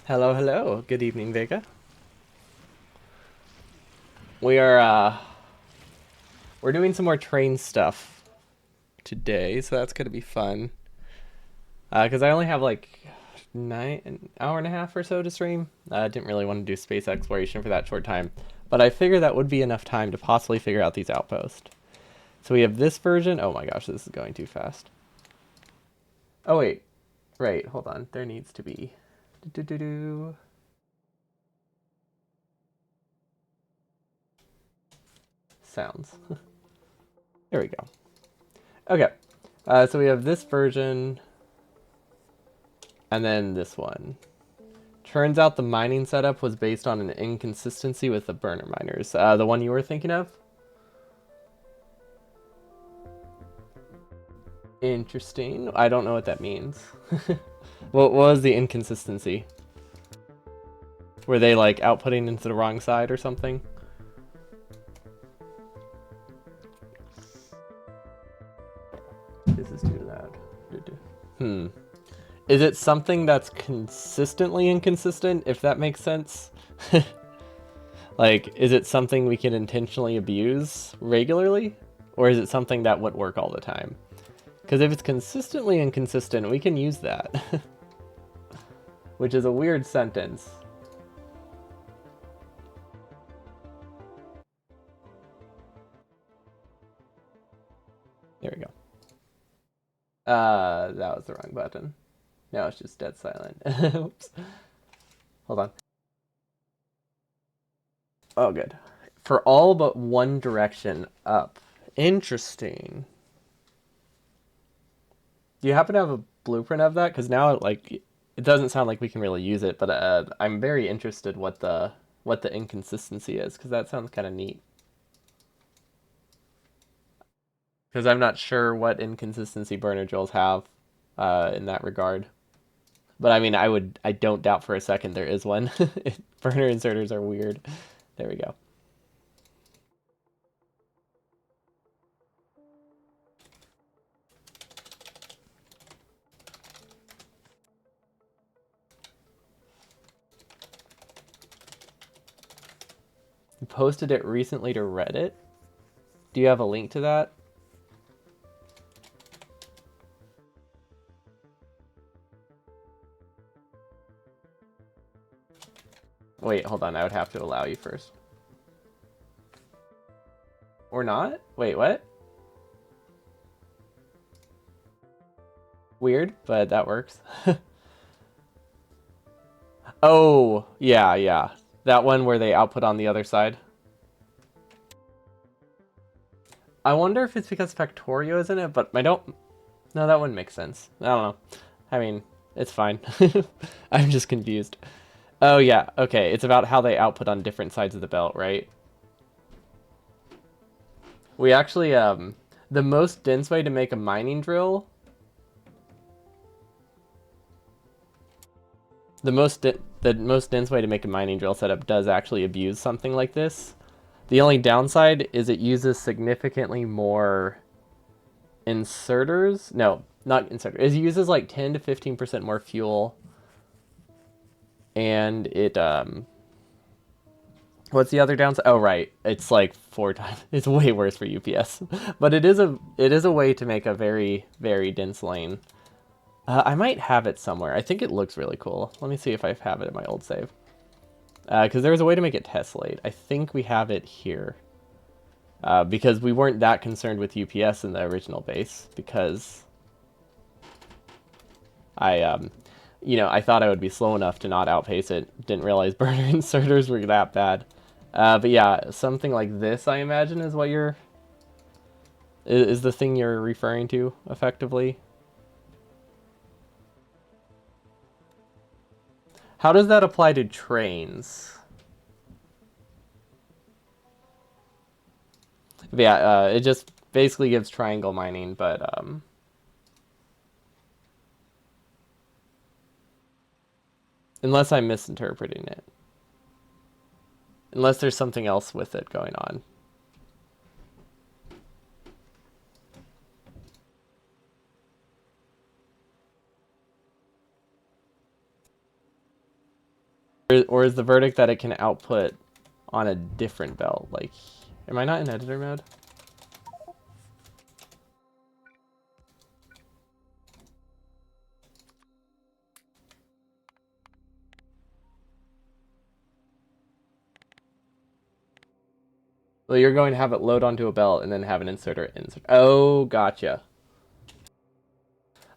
Hello, hello. Good evening, Vega. We are we're doing some more train stuff today, so that's gonna be fun. Because I only have like an hour and a half or so to stream. I didn't really want to do space exploration for that short time, but I figured that would be enough time to possibly figure out these outposts. So we have this version. Oh my gosh, this is going too fast. Oh wait, right. Hold on. There needs to be do sounds. There we go. Okay. So we have this version and then this one. Turns out the mining setup was based on an inconsistency with the burner miners. The one you were thinking of? Interesting. I don't know what that means. What was the inconsistency? Were they like outputting into the wrong side or something? This is too loud. Hmm. Is it something that's consistently inconsistent, if that makes sense? Like, is it something we can intentionally abuse regularly? Or is it something that would work all the time? Because if it's consistently inconsistent, we can use that. Which is a weird sentence. There we go. That was the wrong button. Now it's just dead silent. Oops. Hold on. Oh, good. For all but one direction up. Interesting. Do you happen to have a blueprint of that? Because now, like, it doesn't sound like we can really use it, but I'm very interested what the inconsistency is, because that sounds kind of neat. Because I'm not sure what inconsistency burner drills have in that regard. But I mean, I don't doubt for a second there is one. Burner inserters are weird. There we go. You posted it recently to Reddit. Do you have a link to that? Wait, hold on. I would have to allow you first. Or not? Wait, what? Weird, but that works. Oh, yeah, yeah. That one where they output on the other side. I wonder if it's because Factorio is in it, but I don't... No, that wouldn't make sense. I don't know. I mean, it's fine. I'm just confused. Oh, yeah. Okay, it's about how they output on different sides of the belt, right? We actually, the most dense way to make a mining drill... The most dense way to make a mining drill setup does actually abuse something like this. The only downside is it uses significantly more inserters. No, not inserters. It uses like 10 to 15% more fuel. And it, what's the other downside? Oh, right. It's like 4 times. It's way worse for UPS. But it is a way to make a very, very dense lane. I might have it somewhere. I think it looks really cool. Let me see if I have it in my old save. Because there's a way to make it tessellate. I think we have it here. Because we weren't that concerned with UPS in the original base. Because I thought I would be slow enough to not outpace it. Didn't realize burner inserters were that bad. But yeah, something like this, I imagine, is what is the thing you're referring to, effectively. How does that apply to trains? But yeah, it just basically gives triangle mining, but unless I'm misinterpreting it. Unless there's something else with it going on. Or is the verdict that it can output on a different belt? Like, am I not in editor mode? Well, you're going to have it load onto a belt and then have an inserter insert. Oh, gotcha.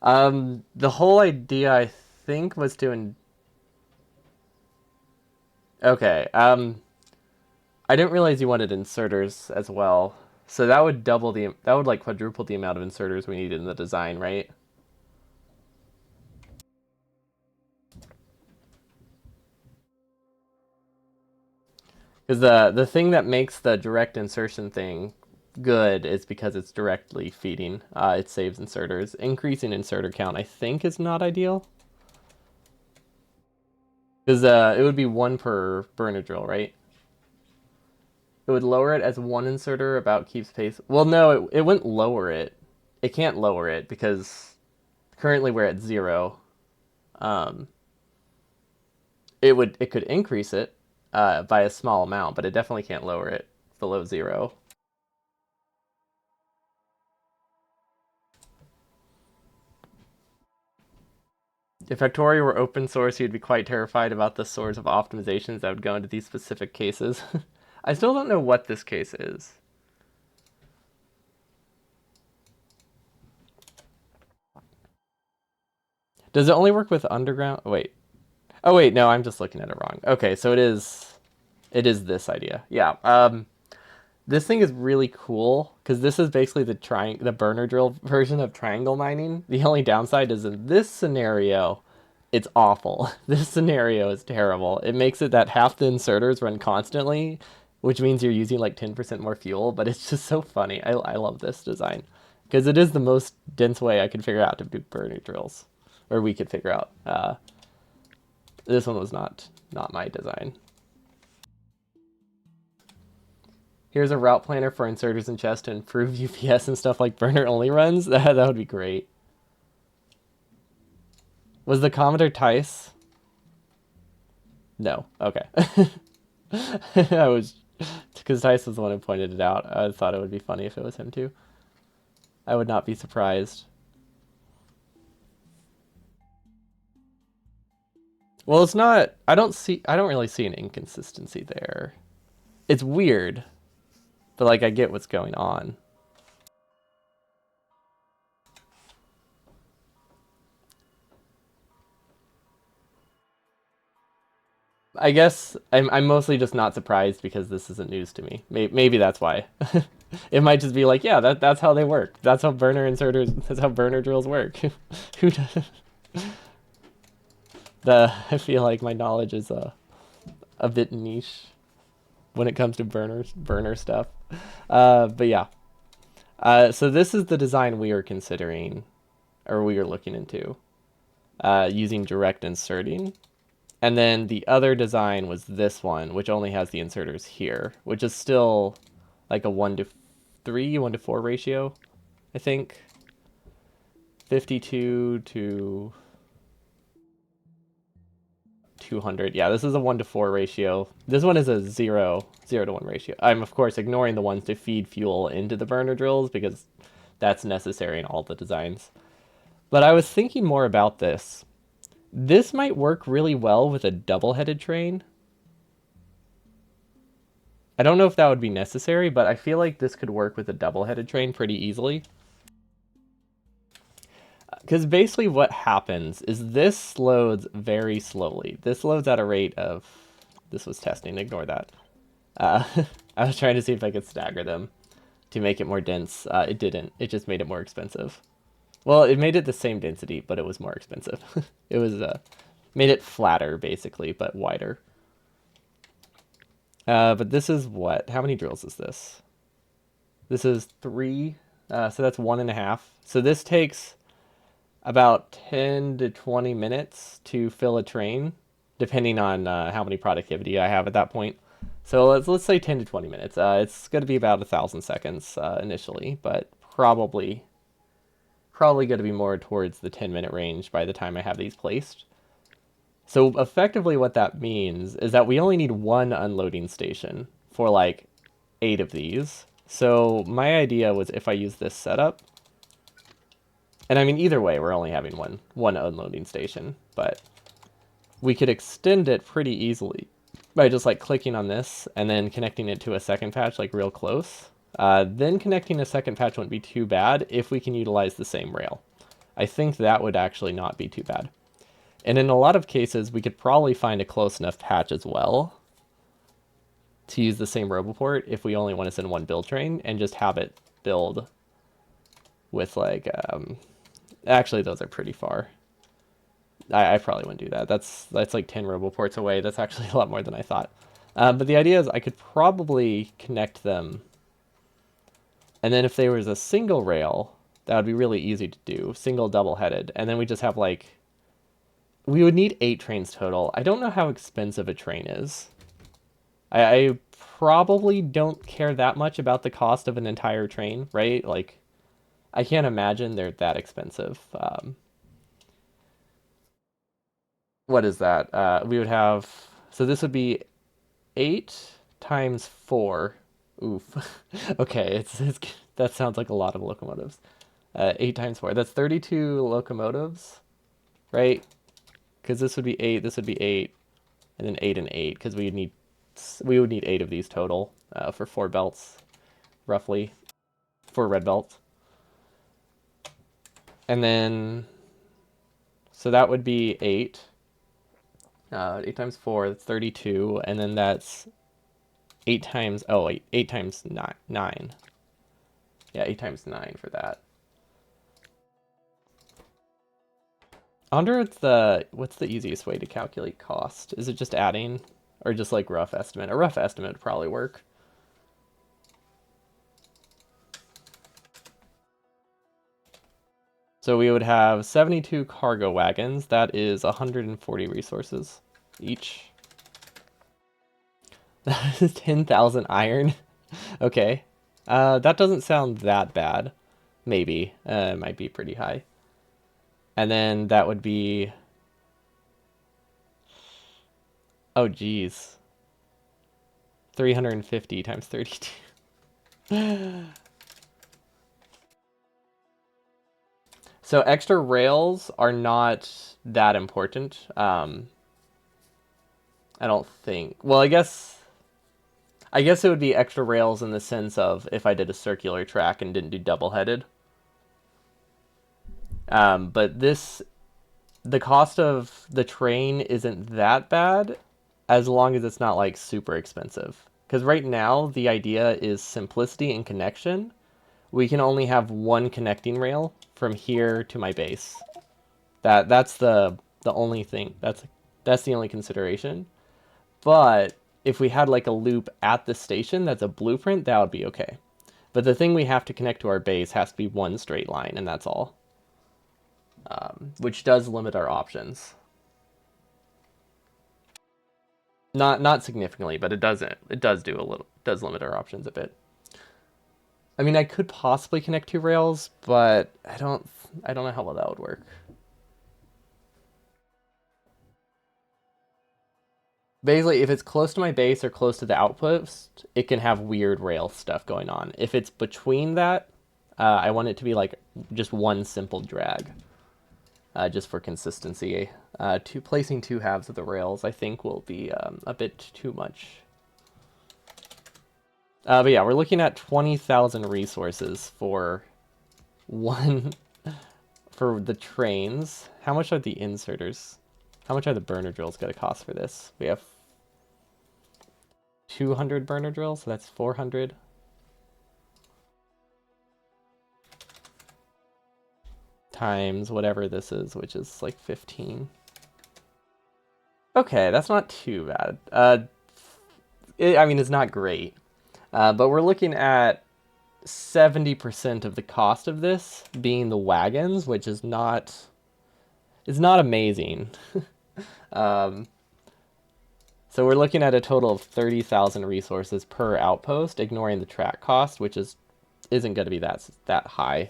The whole idea, I think, was to. Okay. I didn't realize you wanted inserters as well. So that would that would like quadruple the amount of inserters we needed in the design, right? Because the thing that makes the direct insertion thing good is because it's directly feeding. It saves inserters. Increasing inserter count, I think, is not ideal. Because it would be one per burner drill, right? It would lower it as one inserter about keeps pace. Well, no, it wouldn't lower it. It can't lower it because currently we're at 0. Um, it could increase it by a small amount, but it definitely can't lower it below 0. If Factorio were open source, you'd be quite terrified about the sorts of optimizations that would go into these specific cases. I still don't know what this case is. Does it only work with underground? Wait. Oh wait, no, I'm just looking at it wrong. Okay, so it is this idea. Yeah. This thing is really cool because this is basically the burner drill version of triangle mining. The only downside is in this scenario, it's awful. This scenario is terrible. It makes it that half the inserters run constantly, which means you're using like 10% more fuel, but it's just so funny. I love this design because it is the most dense way I could figure out to do burner drills, or we could figure out. This one was not my design. Here's a route planner for inserters and chests to improve UPS and stuff like burner only runs. That would be great. Was the commenter Tice? No. Okay. I was because Tice was the one who pointed it out. I thought it would be funny if it was him too. I would not be surprised. Well, it's not. I don't really see an inconsistency there. It's weird, but like I get what's going on. I guess I'm mostly just not surprised because this isn't news to me. Maybe that's why. It might just be like, yeah, that's how they work. That's how burner inserters. That's how burner drills work. Who does? I feel like my knowledge is a bit niche when it comes to burner stuff. But yeah. So this is the design we are considering, or we are looking into, using direct inserting. And then the other design was this one, which only has the inserters here, which is still like a 1:3, 1:4 ratio, I think. 52 to 200. Yeah, this is a 1:4 ratio. This one is a 0 to 1 ratio. I'm, of course, ignoring the ones to feed fuel into the burner drills because that's necessary in all the designs. But I was thinking more about this. This might work really well with a double-headed train. I don't know if that would be necessary, but I feel like this could work with a double-headed train pretty easily. Because basically what happens is this loads very slowly. This loads at a rate of... This was testing, ignore that. I was trying to see if I could stagger them to make it more dense. It didn't. It just made it more expensive. Well, it made it the same density, but it was more expensive. It was made it flatter, basically, but wider. But this is what? How many drills is this? This is 3, so that's 1.5. So this takes about 10 to 20 minutes to fill a train, depending on how many productivity I have at that point. So let's say 10 to 20 minutes. It's going to be about 1,000 seconds initially, but probably going to be more towards the 10-minute range by the time I have these placed. So effectively what that means is that we only need one unloading station for like 8 of these. So my idea was if I use this setup, and I mean either way we're only having one unloading station, but we could extend it pretty easily by just like clicking on this and then connecting it to a second patch like real close. Then connecting a second patch wouldn't be too bad if we can utilize the same rail. I think that would actually not be too bad. And in a lot of cases, we could probably find a close enough patch as well to use the same Roboport if we only want to send one build train and just have it build with like, actually those are pretty far. I probably wouldn't do that. That's like 10 Roboports away. That's actually a lot more than I thought. But the idea is I could probably connect them. And then if there was a single rail, that would be really easy to do. Single double-headed. And then we just have like, we would need 8 trains total. I don't know how expensive a train is. I probably don't care that much about the cost of an entire train, right? Like, I can't imagine they're that expensive. What is that? We would have, so this would be 8 times 4. Oof. Okay, it's that sounds like a lot of locomotives. 8 times 4. That's 32 locomotives, right? Because this would be 8, this would be 8, and then 8 and 8, because we would need 8 of these total for 4 belts, roughly, 4 red belts. And then, so that would be 8. 8 times 4, that's 32, and then that's 8 times, oh wait, 8 times 9. Yeah, 8 times 9 for that. I wonder what's the easiest way to calculate cost? Is it just adding, or just like rough estimate? A rough estimate would probably work. So we would have 72 cargo wagons. That is 140 resources each. That is 10,000 iron. Okay. That doesn't sound that bad. Maybe. It might be pretty high. And then that would be... Oh, geez. 350 times 32. So extra rails are not that important. I don't think. Well, I guess it would be extra rails in the sense of if I did a circular track and didn't do double-headed. But the cost of the train isn't that bad as long as it's not like super expensive. Because right now the idea is simplicity and connection. We can only have one connecting rail from here to my base. That's the only thing. That's the only consideration. But if we had like a loop at the station that's a blueprint, that would be okay. But the thing we have to connect to our base has to be one straight line, and that's all. Which does limit our options. Not significantly, but it doesn't. It does do a little. Does limit our options a bit. I mean, I could possibly connect 2 rails, but I don't know how well that would work. Basically, if it's close to my base or close to the outpost, it can have weird rail stuff going on. If it's between that, I want it to be like just one simple drag, just for consistency. Placing 2 halves of the rails, I think, will be a bit too much. But yeah, we're looking at 20,000 resources for one for the trains. How much are the inserters? How much are the burner drills going to cost for this? We have 200 burner drills, so that's 400. Times whatever this is, which is like 15. Okay, that's not too bad. I mean, it's not great. But we're looking at 70% of the cost of this being the wagons, which is not amazing. So we're looking at a total of 30,000 resources per outpost, ignoring the track cost, which isn't going to be that high.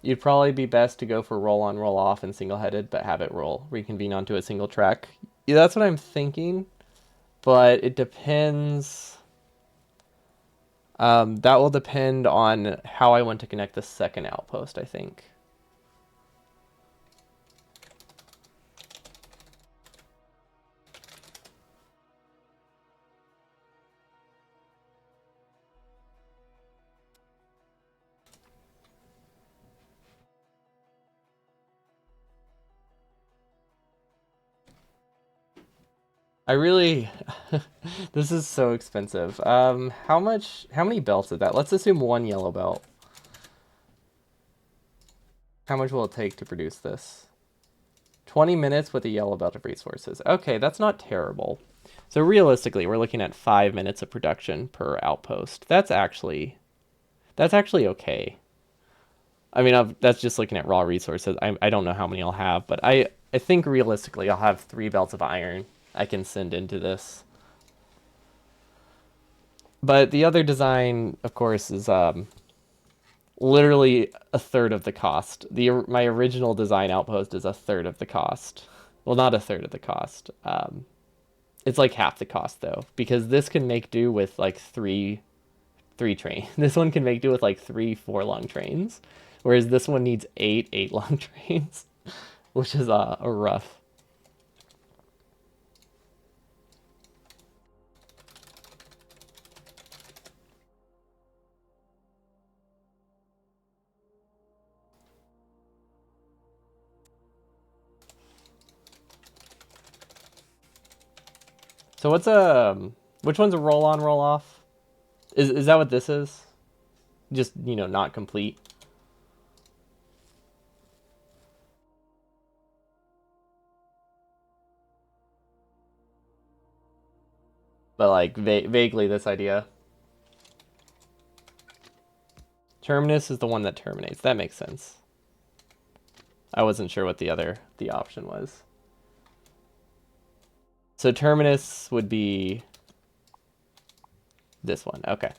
You'd probably be best to go for roll on, roll off, and single headed, but have it reconvene onto a single track. Yeah, that's what I'm thinking, but it depends. That will depend on how I want to connect the second outpost, I think. I really, this is so expensive. How many belts is that? Let's assume one yellow belt. How much will it take to produce this? 20 minutes with a yellow belt of resources. Okay, that's not terrible. So realistically, we're looking at 5 minutes of production per outpost. That's actually okay. I mean, that's just looking at raw resources. I don't know how many I'll have, but I think realistically I'll have 3 belts of iron I can send into this. But the other design, of course, is literally a third of the cost. My original design outpost is a third of the cost. Well, not a third of the cost. It's like half the cost though, because this can make do with like three train. This one can make do with like 3 4 long trains, whereas this one needs 8 long trains, which is a rough. So which one's a roll on roll off? Is that what this is? Just not complete. But like vaguely this idea. Terminus is the one that terminates. That makes sense. I wasn't sure what the option was. So terminus would be this one. Okay.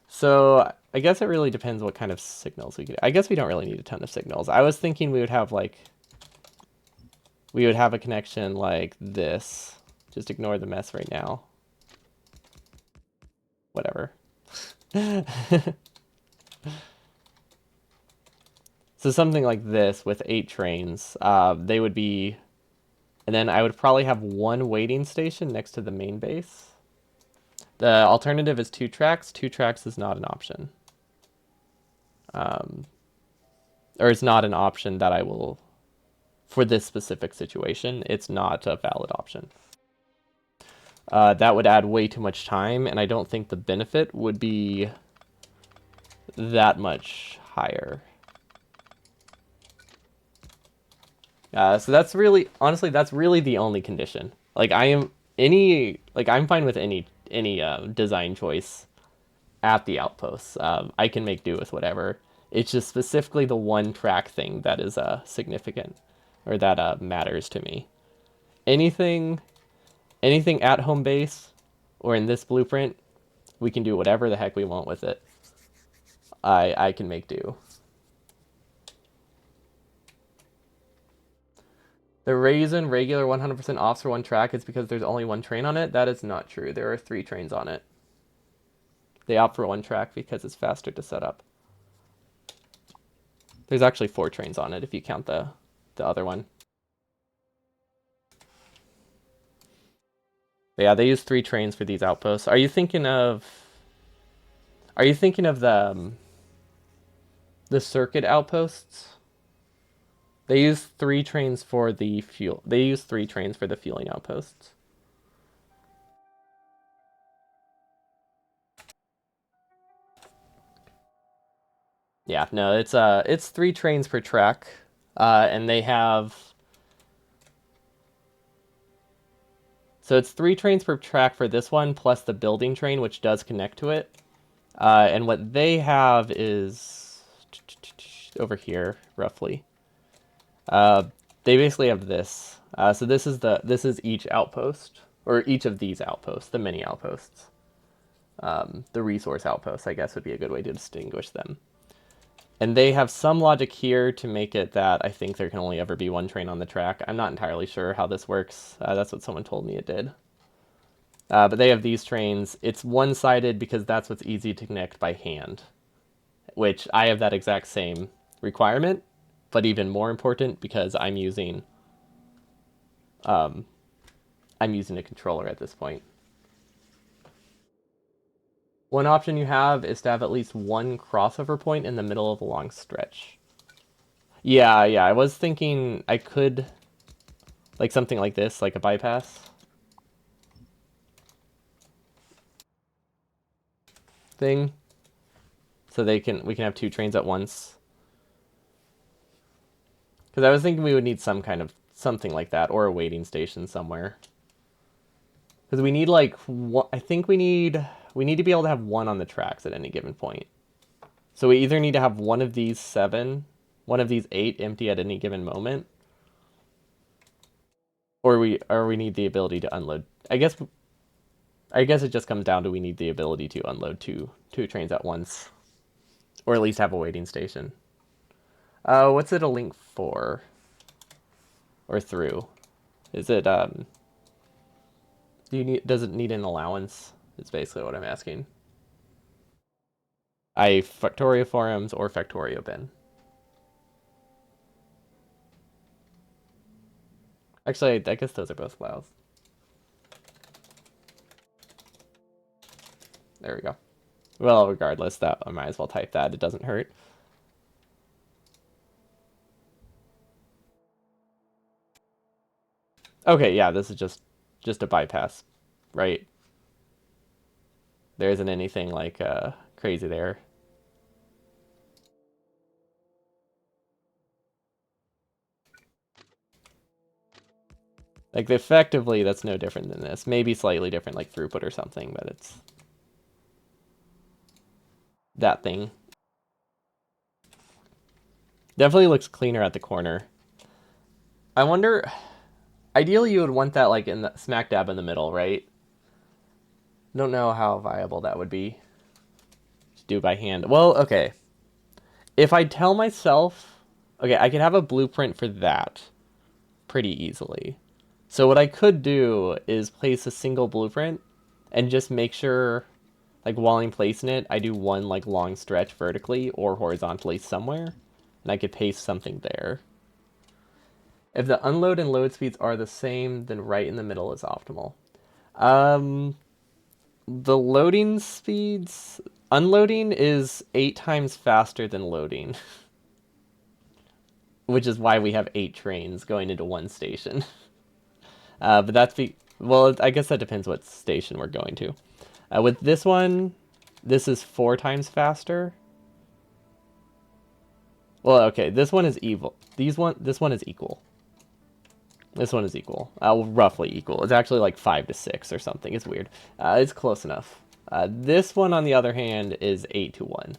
So I guess it really depends what kind of signals we could. I guess we don't really need a ton of signals. I was thinking we would have a connection like this. Just ignore the mess right now. Whatever. So something like this with 8 trains. They would be, and then I would probably have one waiting station next to the main base. The alternative is 2 tracks. 2 tracks is not an option. Or it's not an option that I will, for this specific situation, it's not a valid option. That would add way too much time, and I don't think the benefit would be that much higher. So that's really, honestly, that's really the only condition. Like I'm fine with any design choice at the outposts. I can make do with whatever. It's just specifically the one track thing that is significant, or that matters to me. Anything, anything at home base, or in this blueprint, we can do whatever the heck we want with it. I can make do. The reason regular 100% offs for one track is because there's only one train on it. That is not true. There are 3 trains on it. They opt for one track because it's faster to set up. There's actually 4 trains on it if you count the other one. But yeah, they use 3 trains for these outposts. Are you thinking of the circuit outposts? They use 3 trains for the fuel. They use 3 trains for the fueling outposts. Yeah, no, it's 3 trains per track, and they have, so it's 3 trains per track for this one plus the building train, which does connect to it. And what they have is over here roughly. They basically have this. So this is each outpost, or each of these outposts, the mini outposts. The resource outposts, I guess, would be a good way to distinguish them. And they have some logic here to make it that I think there can only ever be one train on the track. I'm not entirely sure how this works. That's what someone told me it did. But they have these trains. It's one-sided because that's what's easy to connect by hand, which I have that exact same requirement, but even more important because I'm using a controller at this point. One option you have is to have at least one crossover point in the middle of a long stretch. Yeah, I was thinking I could, like something like this, like a bypass thing, so we can have two trains at once. Because I was thinking we would need some kind of something like that, or a waiting station somewhere. Because we need like one, I think we need to be able to have one on the tracks at any given point. So we either need to have one of these 7, one of these 8 empty at any given moment, or we need the ability to unload. I guess it just comes down to we need the ability to unload two trains at once, or at least have a waiting station. What's it a link for? Or through? Is it does it need an allowance? It's basically what I'm asking. Factorio forums or Factorio bin. Actually, I guess those are both allows. There we go. Well, regardless, that I might as well type that. It doesn't hurt. Okay, yeah, this is just a bypass, right? There isn't anything like crazy there. Like effectively, that's no different than this. Maybe slightly different, like throughput or something, but it's that thing. Definitely looks cleaner at the corner. I wonder. Ideally, you would want that like in the smack dab in the middle, right? Don't know how viable that would be to do by hand. Well, okay. If I tell myself, okay, I could have a blueprint for that pretty easily. So what I could do is place a single blueprint and just make sure, like while I'm placing it, I do one like long stretch vertically or horizontally somewhere, and I could paste something there. If the unload and load speeds are the same, then right in the middle is optimal. Um, the loading speeds, unloading is 8 times faster than loading, which is why we have 8 trains going into one station. But well, I guess that depends what station we're going to. With this one, this is 4 times faster. Well, okay, this one is evil. This one is equal. This one is equal. Roughly equal. It's actually like 5 to 6 or something. It's weird. It's close enough. This one, on the other hand, is 8 to 1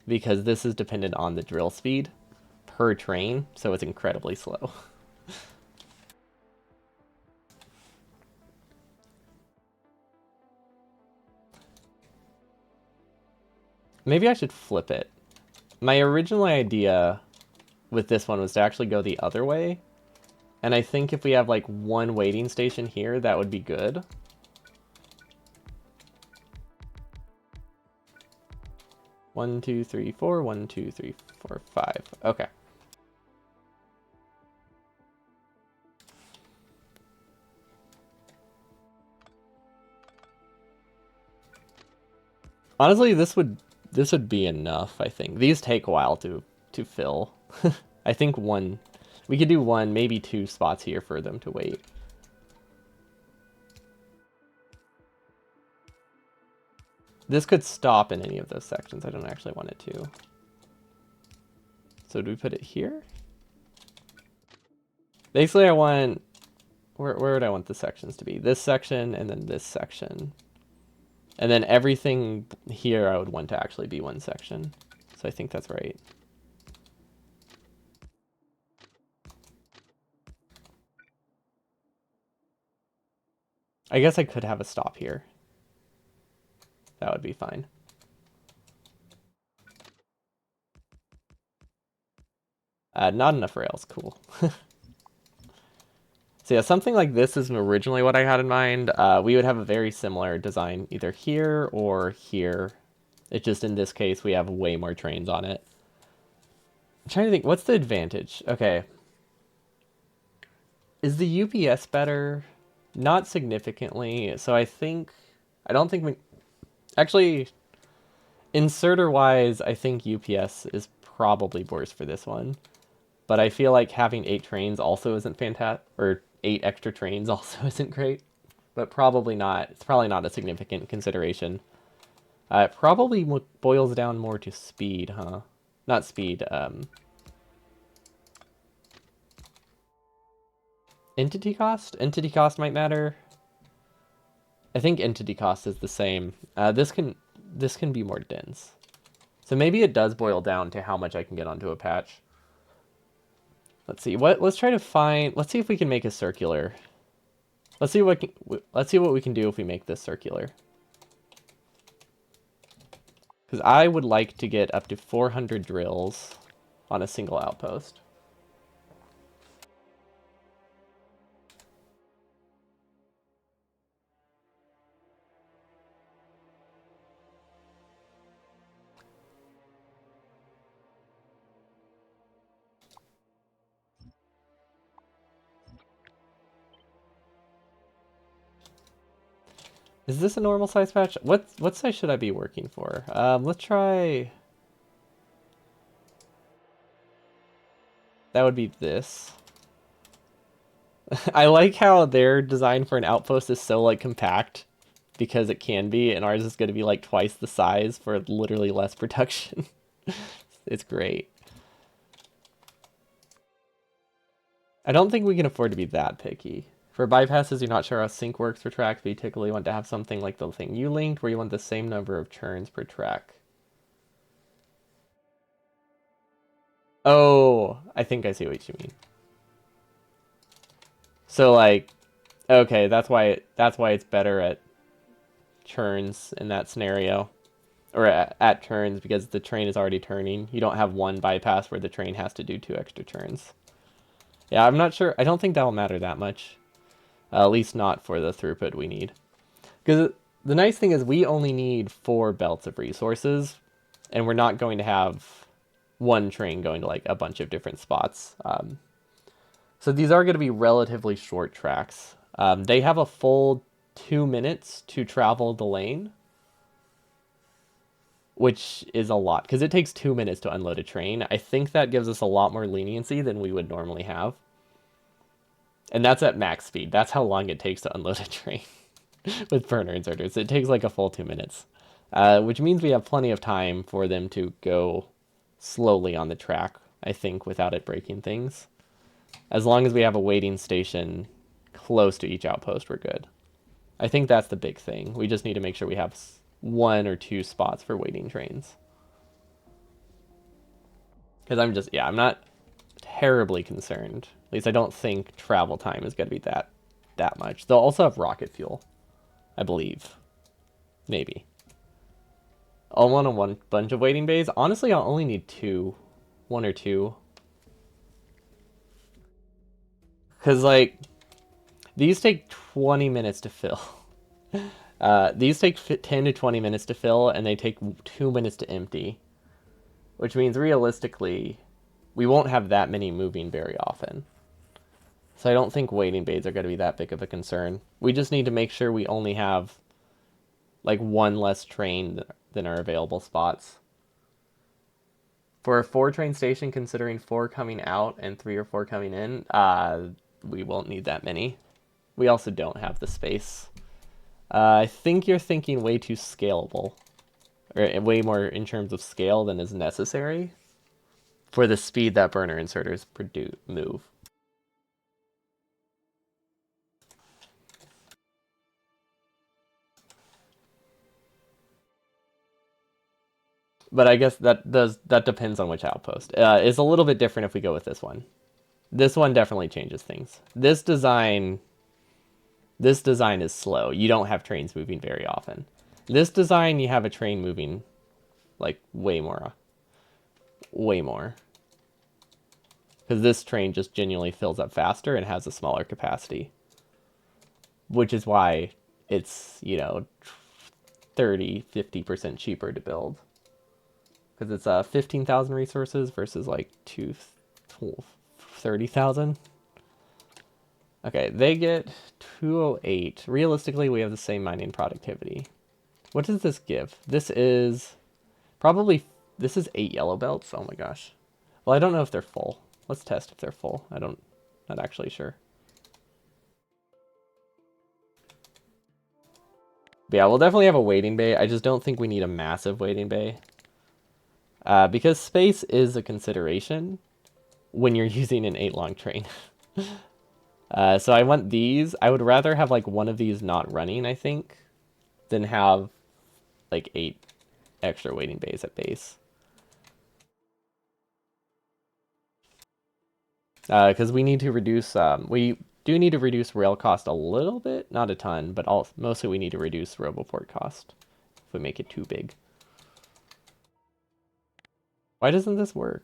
because this is dependent on the drill speed per train, so it's incredibly slow. Maybe I should flip it. My original idea with this one was to actually go the other way. And I think if we have like one waiting station here, that would be good. One, two, three, four. 1, 2, 3, 4, 5. Okay. Honestly, this would be enough, I think. These take a while to fill. I think we could do 1, maybe 2 spots here for them to wait. This could stop in any of those sections. I don't actually want it to. So do we put it here? Basically, I want... Where would I want the sections to be? This section and then this section. And then everything here I would want to actually be one section. So I think that's right. I guess I could have a stop here. That would be fine. Not enough rails, cool. So yeah, something like this isn't originally what I had in mind. We would have a very similar design either here or here. It's just in this case we have way more trains on it. I'm trying to think, what's the advantage? Okay. Is the UPS better? Not significantly. So I don't think we... Actually, inserter-wise, I think UPS is probably worse for this one. But I feel like having 8 trains also isn't fantastic, or 8 extra trains also isn't great. But probably not. It's probably not a significant consideration. It probably boils down more to speed, huh? Not speed, entity cost? Entity cost might matter. I think entity cost is the same. This can be more dense. So maybe it does boil down to how much I can get onto a patch. Let's see. Let's try to find, let's see if we can make a circular. Let's see what we can do if we make this circular. Cuz I would like to get up to 400 drills on a single outpost. Is this a normal size patch? What size should I be working for? Let's try... That would be this. I like how their design for an outpost is so like compact because it can be, and ours is going to be like twice the size for literally less production. It's great. I don't think we can afford to be that picky. For bypasses, you're not sure how sync works for tracks, but you typically want to have something like the thing you linked, where you want the same number of churns per track. Oh, I think I see what you mean. So like, okay, that's why it's better at churns in that scenario, or at turns, because the train is already turning. You don't have one bypass where the train has to do 2 extra turns. Yeah, I'm not sure. I don't think that'll matter that much. At least not for the throughput we need. Because the nice thing is we only need 4 belts of resources, and we're not going to have one train going to like a bunch of different spots. So these are going to be relatively short tracks. They have a full 2 minutes to travel the lane, which is a lot, because it takes 2 minutes to unload a train. I think that gives us a lot more leniency than we would normally have. And that's at max speed. That's how long it takes to unload a train with burner inserters. It takes like a full 2 minutes, which means we have plenty of time for them to go slowly on the track, I think, without it breaking things. As long as we have a waiting station close to each outpost, we're good. I think that's the big thing. We just need to make sure we have 1 or 2 spots for waiting trains. Because I'm not terribly concerned. At least I don't think travel time is going to be that much. They'll also have rocket fuel, I believe. Maybe. I'll want a bunch of waiting bays. Honestly, I'll only need 2. 1 or 2. Because, like, these take 20 minutes to fill. These take 10 to 20 minutes to fill, and they take 2 minutes to empty. Which means, realistically, we won't have that many moving very often. So I don't think waiting bays are going to be that big of a concern. We just need to make sure we only have, like, 1 less train than our available spots. For a 4 train station, considering 4 coming out and 3 or 4 coming in, we won't need that many. We also don't have the space. I think you're thinking way too scalable, or way more in terms of scale than is necessary for the speed that burner inserters move. But I guess that depends on which outpost. It's a little bit different if we go with this one. This one definitely changes things. This design is slow. You don't have trains moving very often. This design, you have a train moving, like, way more. Because this train just genuinely fills up faster and has a smaller capacity. Which is why it's, you know, 30-50% cheaper to build. Because it's 15,000 resources versus like 30,000. Okay, they get 208. Realistically, we have the same mining productivity. What does this give? This is probably, this is 8 yellow belts. Oh my gosh. Well, I don't know if they're full. Let's test if they're full. Not actually sure. But yeah, we'll definitely have a waiting bay. I just don't think we need a massive waiting bay. Because space is a consideration when you're using an 8-long train. So I want these. I would rather have like one of these not running, I think, than have like 8 extra waiting bays at base. Because we need to reduce, we do need to reduce rail cost a little bit, not a ton, but mostly we need to reduce Roboport cost if we make it too big. Why doesn't this work?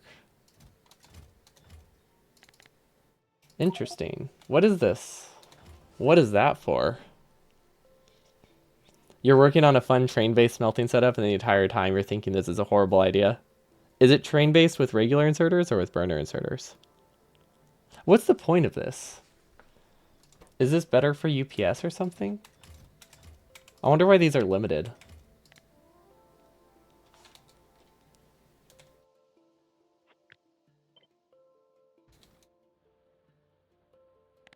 Interesting. What is this? What is that for? You're working on a fun train-based smelting setup, and the entire time you're thinking this is a horrible idea. Is it train-based with regular inserters or with burner inserters? What's the point of this? Is this better for UPS or something? I wonder why these are limited.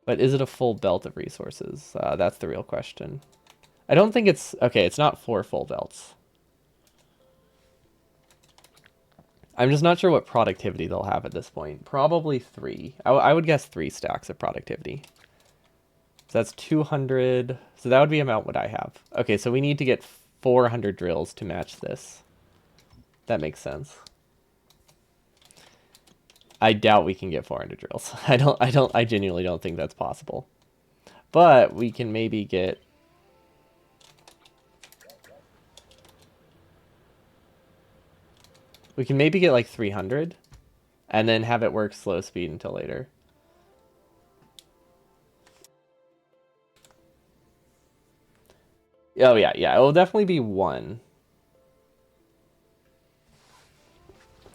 But is it a full belt of resources? That's the real question. I don't think it's... Okay, it's not 4 full belts. I'm just not sure what productivity they'll have at this point. Probably 3. I would guess 3 stacks of productivity. So that's 200. So that would be about what I have. Okay, so we need to get 400 drills to match this. That makes sense. I doubt we can get 400 drills. I genuinely don't think that's possible. But we can maybe get... We can maybe get like 300 and then have it work slow speed until later. Oh yeah, yeah, it will definitely be 1.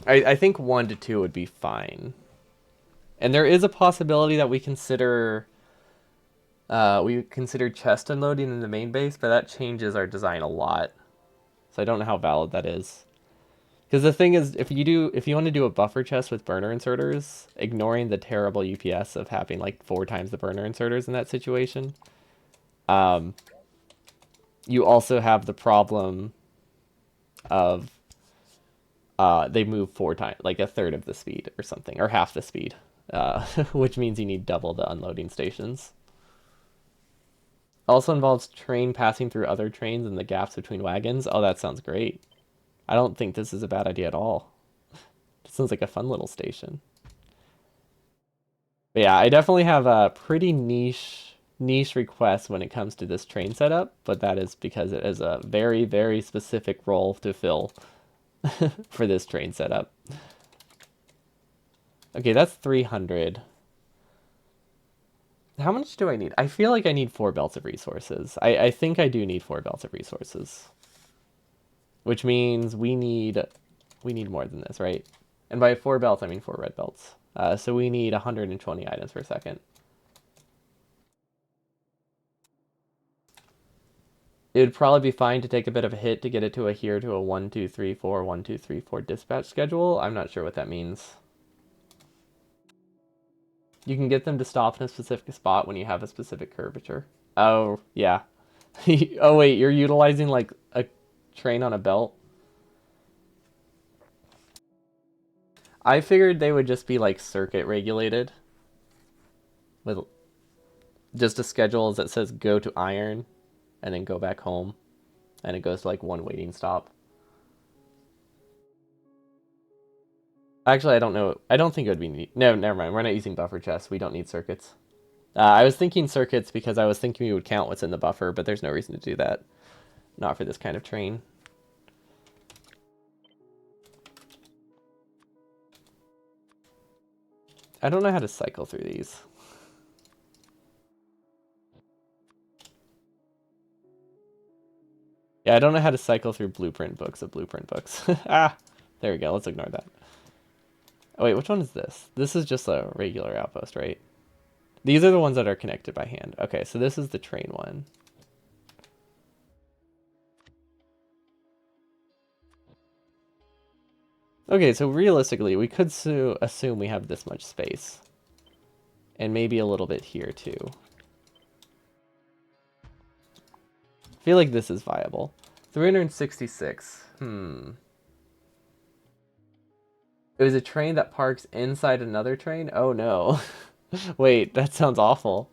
I think 1 to 2 would be fine. And there is a possibility that we consider chest unloading in the main base, but that changes our design a lot. So I don't know how valid that is. Because the thing is, if you want to do a buffer chest with burner inserters, ignoring the terrible UPS of having like 4 times the burner inserters in that situation, you also have the problem of they move 4 times, like a third of the speed or something, or half the speed, which means you need double the unloading stations. Also involves train passing through other trains and the gaps between wagons. Oh, that sounds great. I don't think this is a bad idea at all. It sounds like a fun little station. But yeah, I definitely have a pretty niche request when it comes to this train setup, but that is because it is a very, very specific role to fill for this train setup. Okay, that's 300. How much do I need? I feel like I need 4 belts of resources. I think I do need 4 belts of resources. Which means we need more than this, right? And by 4 belts, I mean 4 red belts. So we need 120 items per second. It would probably be fine to take a bit of a hit to get it to a 1, 2, 3, 4, 1, 2, 3, 4 dispatch schedule. I'm not sure what that means. You can get them to stop in a specific spot when you have a specific curvature. Oh, yeah. Oh, wait, you're utilizing like a train on a belt? I figured they would just be like circuit regulated with just a schedule that says go to iron and then go back home, and it goes to like 1 waiting stop. Actually, I don't know. I don't think it would be no, never mind. We're not using buffer chests. We don't need circuits. I was thinking circuits because I was thinking we would count what's in the buffer, but there's no reason to do that. Not for this kind of train. I don't know how to cycle through these. Yeah, I don't know how to cycle through blueprint books of blueprint books. Ah, there we go. Let's ignore that. Oh, wait, which one is this? This is just a regular outpost, right? These are the ones that are connected by hand. Okay, so this is the train one. Okay, so realistically, we could assume we have this much space. And maybe a little bit here, too. I feel like this is viable. 366. It was a train that parks inside another train? Oh, no. Wait, that sounds awful.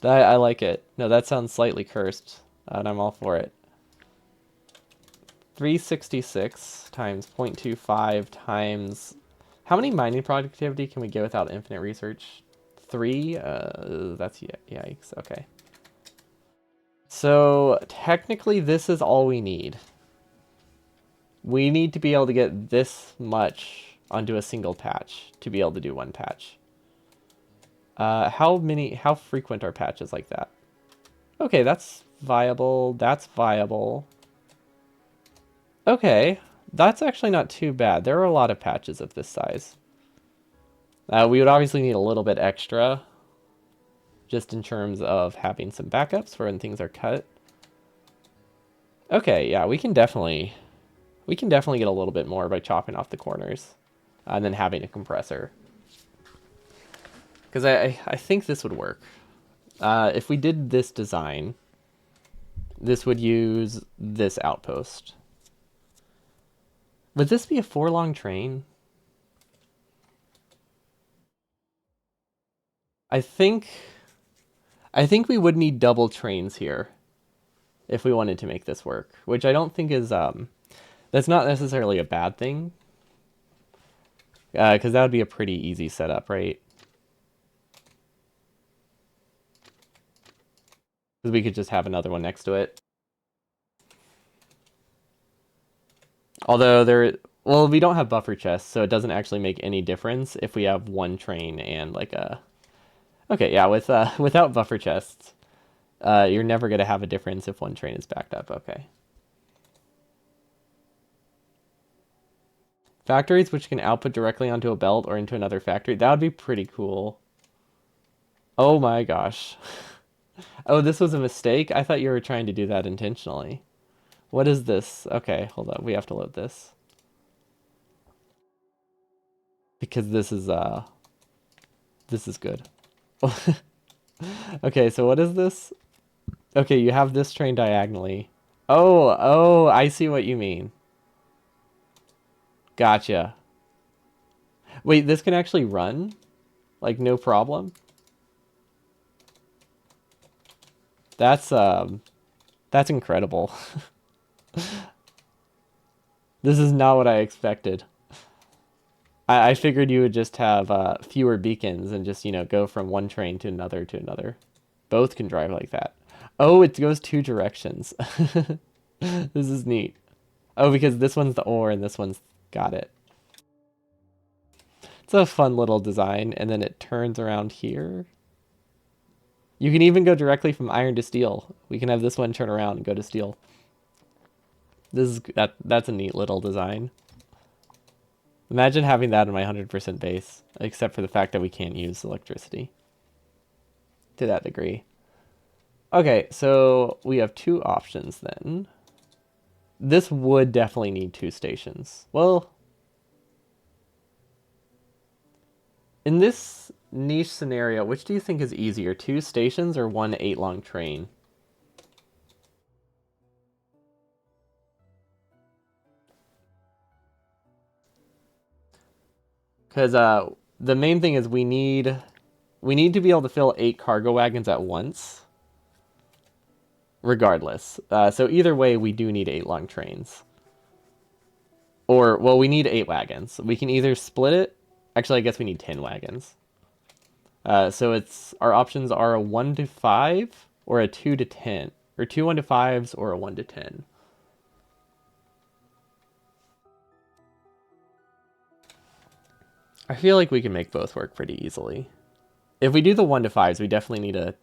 I like it. No, that sounds slightly cursed, and I'm all for it. 366 times 0.25 times... How many mining productivity can we get without infinite research? 3? That's... Yikes, okay. So, technically, this is all we need. We need to be able to get this much onto a single patch to be able to do one patch. How frequent are patches like that? Okay, that's viable. That's viable. Okay, that's actually not too bad. There are a lot of patches of this size. We would obviously need a little bit extra, just in terms of having some backups for when things are cut. Okay, yeah, we can definitely get a little bit more by chopping off the corners, and then having a compressor. Because I think this would work. If we did this design, this would use this outpost. Would this be a 4-long train? I think we would need double trains here if we wanted to make this work, which I don't think is that's not necessarily a bad thing, because that would be a pretty easy setup, right? Because we could just have another one next to it. Although well, we don't have buffer chests, so it doesn't actually make any difference if we have one train and like a... Okay, yeah, without buffer chests, you're never going to have a difference if one train is backed up. Okay. Factories which can output directly onto a belt or into another factory. That would be pretty cool. Oh my gosh. Oh, this was a mistake? I thought you were trying to do that intentionally. What is this? Okay, hold on. We have to load this. Because this is good. Okay, so what is this? Okay, you have this train diagonally. Oh, I see what you mean. Gotcha. Wait, this can actually run? Like, no problem? That's incredible. This is not what I expected. I figured you would just have fewer beacons and just, go from one train to another to another. Both can drive like that. Oh, it goes 2 directions. This is neat. Oh, because this one's the ore and this one's... Got it. It's a fun little design, and then it turns around here. You can even go directly from iron to steel. We can have this one turn around and go to steel. That's a neat little design. Imagine having that in my 100% base, except for the fact that we can't use electricity to that degree. Okay, so we have 2 options then. This would definitely need 2 stations. Well, in this niche scenario, which do you think is easier, 2 stations or 1 8-long train? Because the main thing is we need to be able to fill 8 cargo wagons at once, regardless. So either way, we do need 8 long trains. Or, well, we need 8 wagons. We can either split it. Actually, I guess we need 10 wagons. So our options are a 1 to 5 or a 2 to 10. Or 2 1 to 5s or a 1 to 10. I feel like we can make both work pretty easily. If we do the 1 to 5s, we definitely need a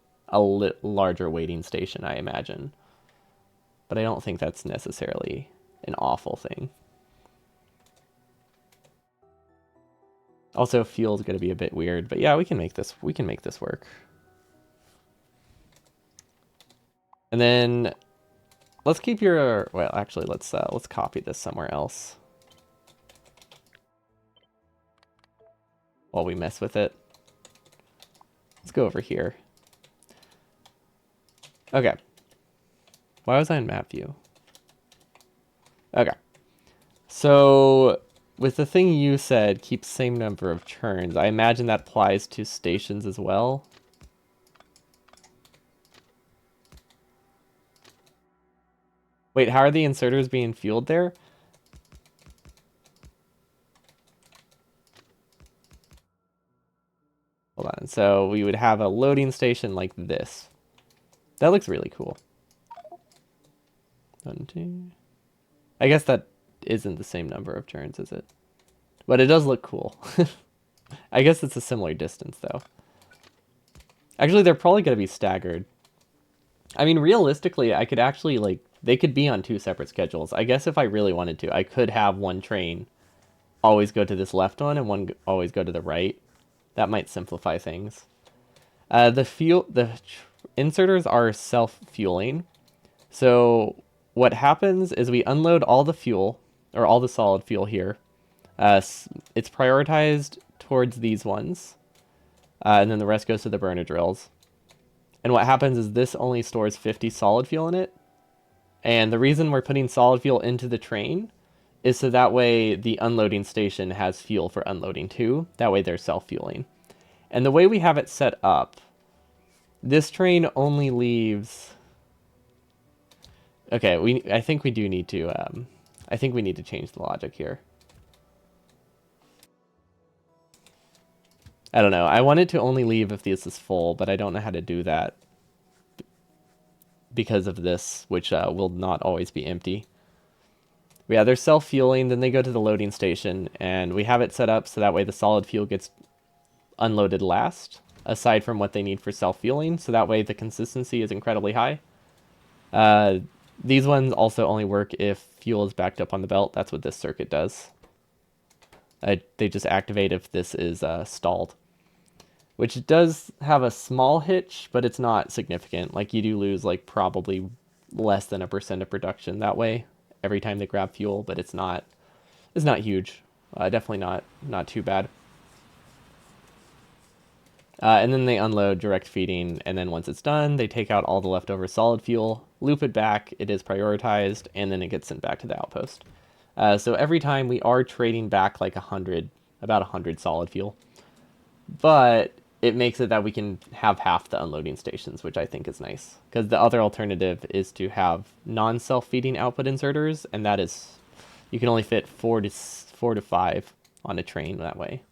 larger waiting station, I imagine. But I don't think that's necessarily an awful thing. Also, fuel's going to be a bit weird, but yeah, we can make this work. And then let's keep your, well, actually let's copy this somewhere else while we mess with it. Let's go over here. Okay. Why was I in map view? Okay. So with the thing you said, keep same number of turns. I imagine that applies to stations as well. Wait, how are the inserters being fueled there? Hold on. So we would have a loading station like this. That looks really cool. 1, 2. I guess that isn't the same number of turns, is it? But it does look cool. I guess it's a similar distance, though. Actually, they're probably going to be staggered. I mean, realistically, I could actually, like, they could be on 2 separate schedules. I guess if I really wanted to, I could have one train always go to this left one and one always go to the right. That might simplify things. The inserters are self-fueling. So what happens is we unload all the fuel, or all the solid fuel here. It's prioritized towards these ones. And then the rest goes to the burner drills. And what happens is this only stores 50 solid fuel in it. And the reason we're putting solid fuel into the train is so that way the unloading station has fuel for unloading too. That way they're self-fueling. And the way we have it set up, this train only leaves... Okay, I think we do need to... I think we need to change the logic here. I don't know. I want it to only leave if this is full, but I don't know how to do that because of this, which will not always be empty. But yeah, they're self-fueling, then they go to the loading station, and we have it set up so that way the solid fuel gets unloaded last, aside from what they need for self-fueling, so that way the consistency is incredibly high. These ones also only work if fuel is backed up on the belt. That's what this circuit does. They just activate if this is stalled. Which does have a small hitch, but it's not significant. Like, you do lose, like, probably less than 1% of production that way every time they grab fuel, but it's not huge. Definitely not too bad. And then they unload direct feeding, and then once it's done, they take out all the leftover solid fuel, loop it back, it is prioritized, and then it gets sent back to the outpost. So every time we are trading back like about 100 solid fuel. But it makes it that we can have half the unloading stations, which I think is nice. Because the other alternative is to have non-self-feeding output inserters, and that is, you can only fit 4 to 5 on a train that way.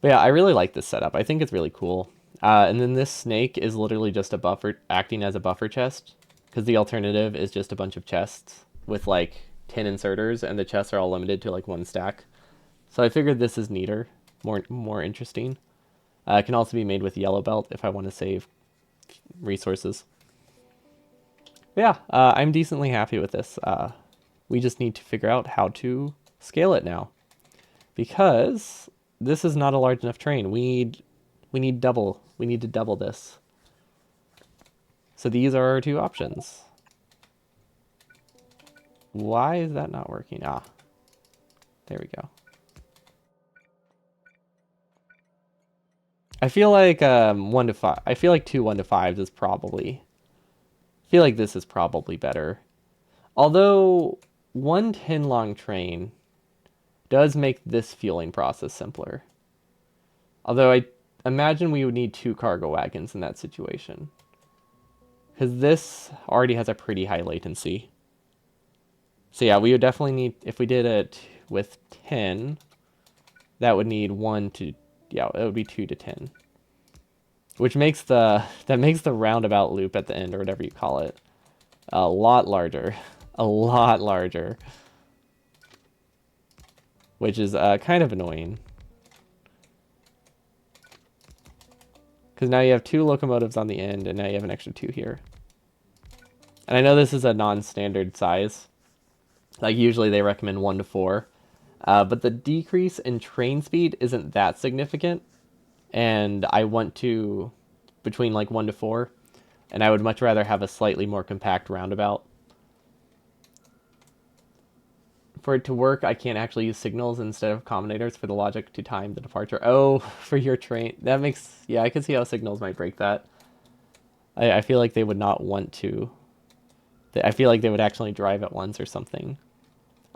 But yeah, I really like this setup. I think it's really cool. And then this snake is literally just a buffer, acting as a buffer chest, because the alternative is just a bunch of chests with like 10 inserters, and the chests are all limited to like 1 stack. So I figured this is neater, more interesting. It can also be made with yellow belt if I want to save resources. But yeah, I'm decently happy with this. We just need to figure out how to scale it now, because this is not a large enough train. We need double. We need to double this. So these are our 2 options. Why is that not working? Ah, there we go. I feel like 1 to 5. I feel like 2 1 to 5s is probably. I feel like this is probably better. Although 1 10 long train does make this fueling process simpler. Although I imagine we would need 2 cargo wagons in that situation, because this already has a pretty high latency. So yeah, we would definitely need, if we did it with 10, that would need 1 to, yeah, it would be 2 to 10. Which makes that makes the roundabout loop at the end, or whatever you call it, a lot larger. A lot larger. which is kind of annoying. Because now you have 2 locomotives on the end, and now you have an extra 2 here. And I know this is a non-standard size. Like, usually they recommend 1 to 4. But the decrease in train speed isn't that significant. And I want to, between like 1 to 4. And I would much rather have a slightly more compact roundabout. For it to work, I can't actually use signals instead of combinators for the logic to time the departure. Oh, for your train. That makes... Yeah, I can see how signals might break that. I feel like they would not want to. I feel like they would actually drive at once or something.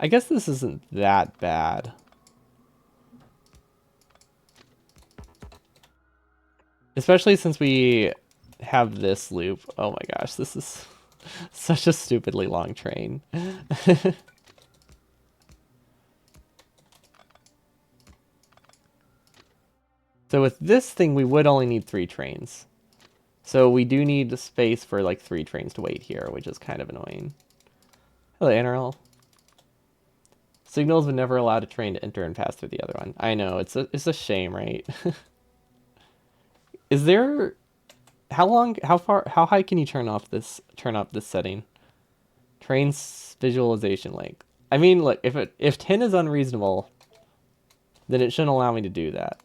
I guess this isn't that bad. Especially since we have this loop. Oh my gosh, this is such a stupidly long train. So with this thing, we would only need 3 trains. So we do need space for like 3 trains to wait here, which is kind of annoying. Hello, NRL. Signals would never allow a train to enter and pass through the other one. I know, it's a shame, right? Is there... how high can you turn up this setting? Train's visualization length. I mean, look, if 10 is unreasonable, then it shouldn't allow me to do that.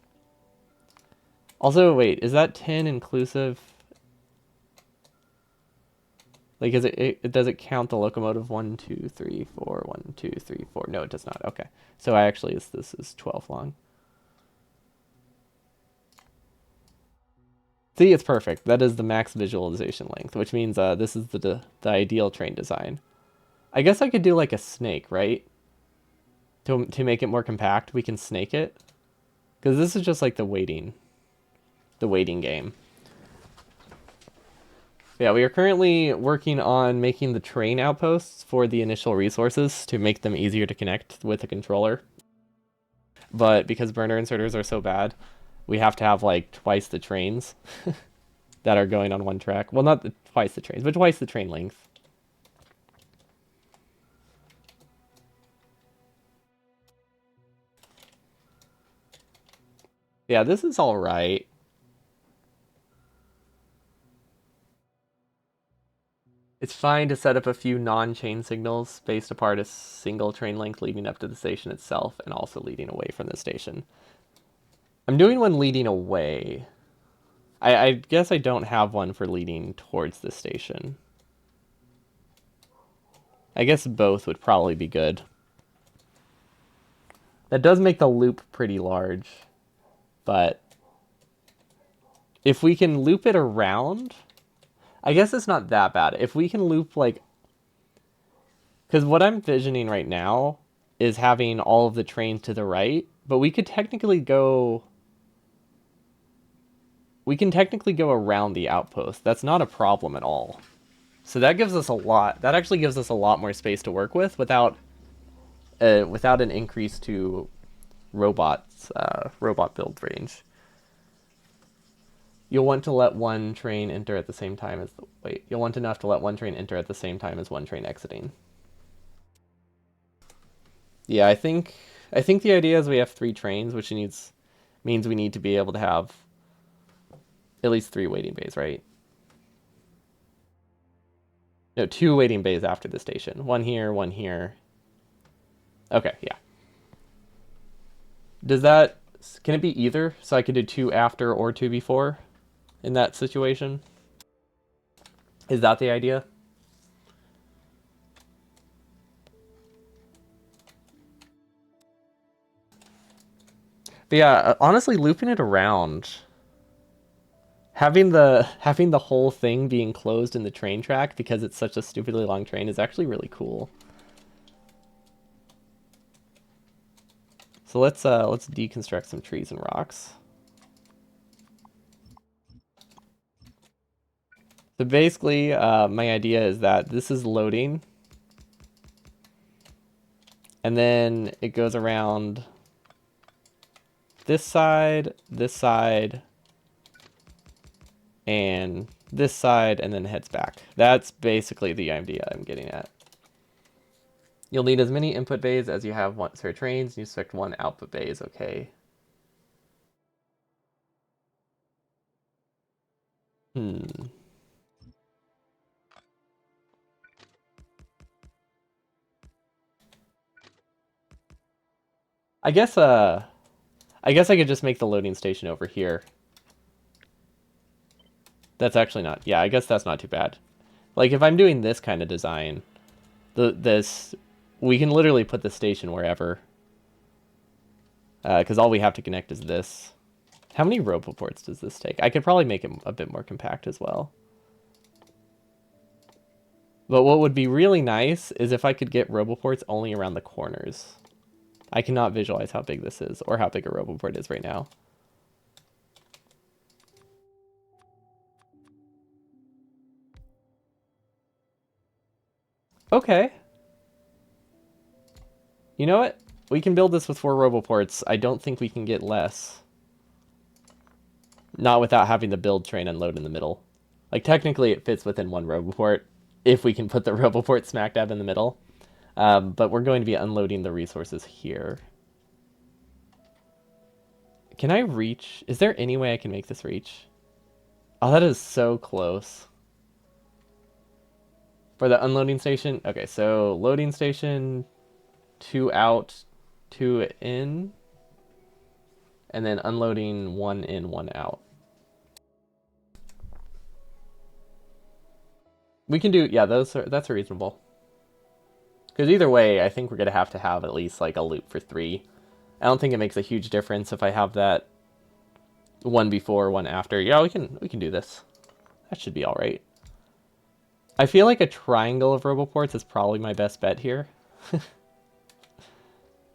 Also, wait, is that 10 inclusive? Like, does it count the locomotive 1, 2, 3, 4, 1, 2, 3, 4? No, it does not. Okay, so this is 12 long. See, it's perfect. That is the max visualization length, which means this is the ideal train design. I guess I could do like a snake, right? To make it more compact, we can snake it. Because this is just like the waiting game. Yeah, we are currently working on making the train outposts for the initial resources to make them easier to connect with the controller. But because burner inserters are so bad, we have to have like twice the trains that are going on one track. Well, not twice the trains, but twice the train length. Yeah, this is all right. It's fine to set up a few non-chain signals spaced apart a single train length leading up to the station itself and also leading away from the station. I'm doing one leading away. I guess I don't have one for leading towards the station. I guess both would probably be good. That does make the loop pretty large, but if we can loop it around, I guess it's not that bad. If we can loop like... Because what I'm visioning right now is having all of the trains to the right, but we could technically go... We can technically go around the outpost. That's not a problem at all. So that gives us a lot. That actually gives us a lot more space to work with without an increase to robot build range. You'll want to let one train enter at the same time as you'll want enough to let one train enter at the same time as one train exiting. Yeah, I think the idea is we have 3 trains, which means we need to be able to have at least 3 waiting bays, right? No, 2 waiting bays after the station. 1 here, 1 here. Okay, yeah. Can it be either? So I could do 2 after or 2 before in that situation? Is that the idea? But yeah, honestly, looping it around, having the whole thing being closed in the train track because it's such a stupidly long train is actually really cool. So let's deconstruct some trees and rocks. So basically, my idea is that this is loading, and then it goes around this side, and this side, and then heads back. That's basically the idea I'm getting at. You'll need as many input bays as you have spare trains, and you select one output bay is okay. Hmm. I guess I could just make the loading station over here. That's actually not. Yeah, I guess that's not too bad. Like if I'm doing this kind of design, this we can literally put the station wherever. Because all we have to connect is this. How many roboports does this take? I could probably make it a bit more compact as well. But what would be really nice is if I could get roboports only around the corners. I cannot visualize how big this is or how big a roboport is right now. Okay. You know what? We can build this with 4 roboports. I don't think we can get less. Not without having the build train unload in the middle. Like, technically it fits within 1 roboport if we can put the roboport smack dab in the middle. But we're going to be unloading the resources here. Can I reach? Is there any way I can make this reach? Oh, that is so close. For the unloading station? Okay, so loading station, 2 out, 2 in, and then unloading 1 in, 1 out. We can do, yeah, that's reasonable. Because either way, I think we're going to have at least like a loop for 3. I don't think it makes a huge difference if I have that 1 before, 1 after. Yeah, we can do this. That should be all right. I feel like a triangle of roboports is probably my best bet here. Because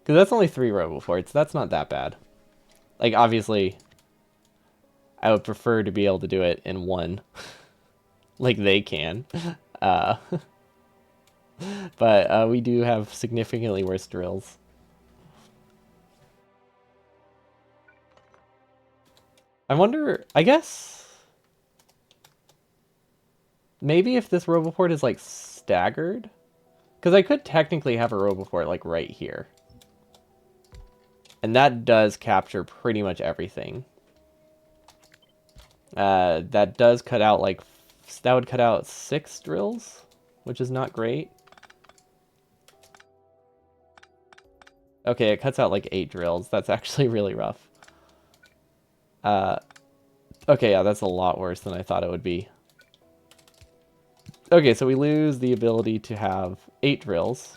that's only 3 roboports. That's not that bad. Like, obviously, I would prefer to be able to do it in 1. Like they can. Uh, but we do have significantly worse drills. I wonder, I guess, maybe if this roboport is like staggered? Because I could technically have a roboport like right here. And that does capture pretty much everything. That does cut out like, that would cut out 6 drills, which is not great. Okay, it cuts out like 8 drills. That's actually really rough. Okay, yeah, that's a lot worse than I thought it would be. Okay, so we lose the ability to have 8 drills.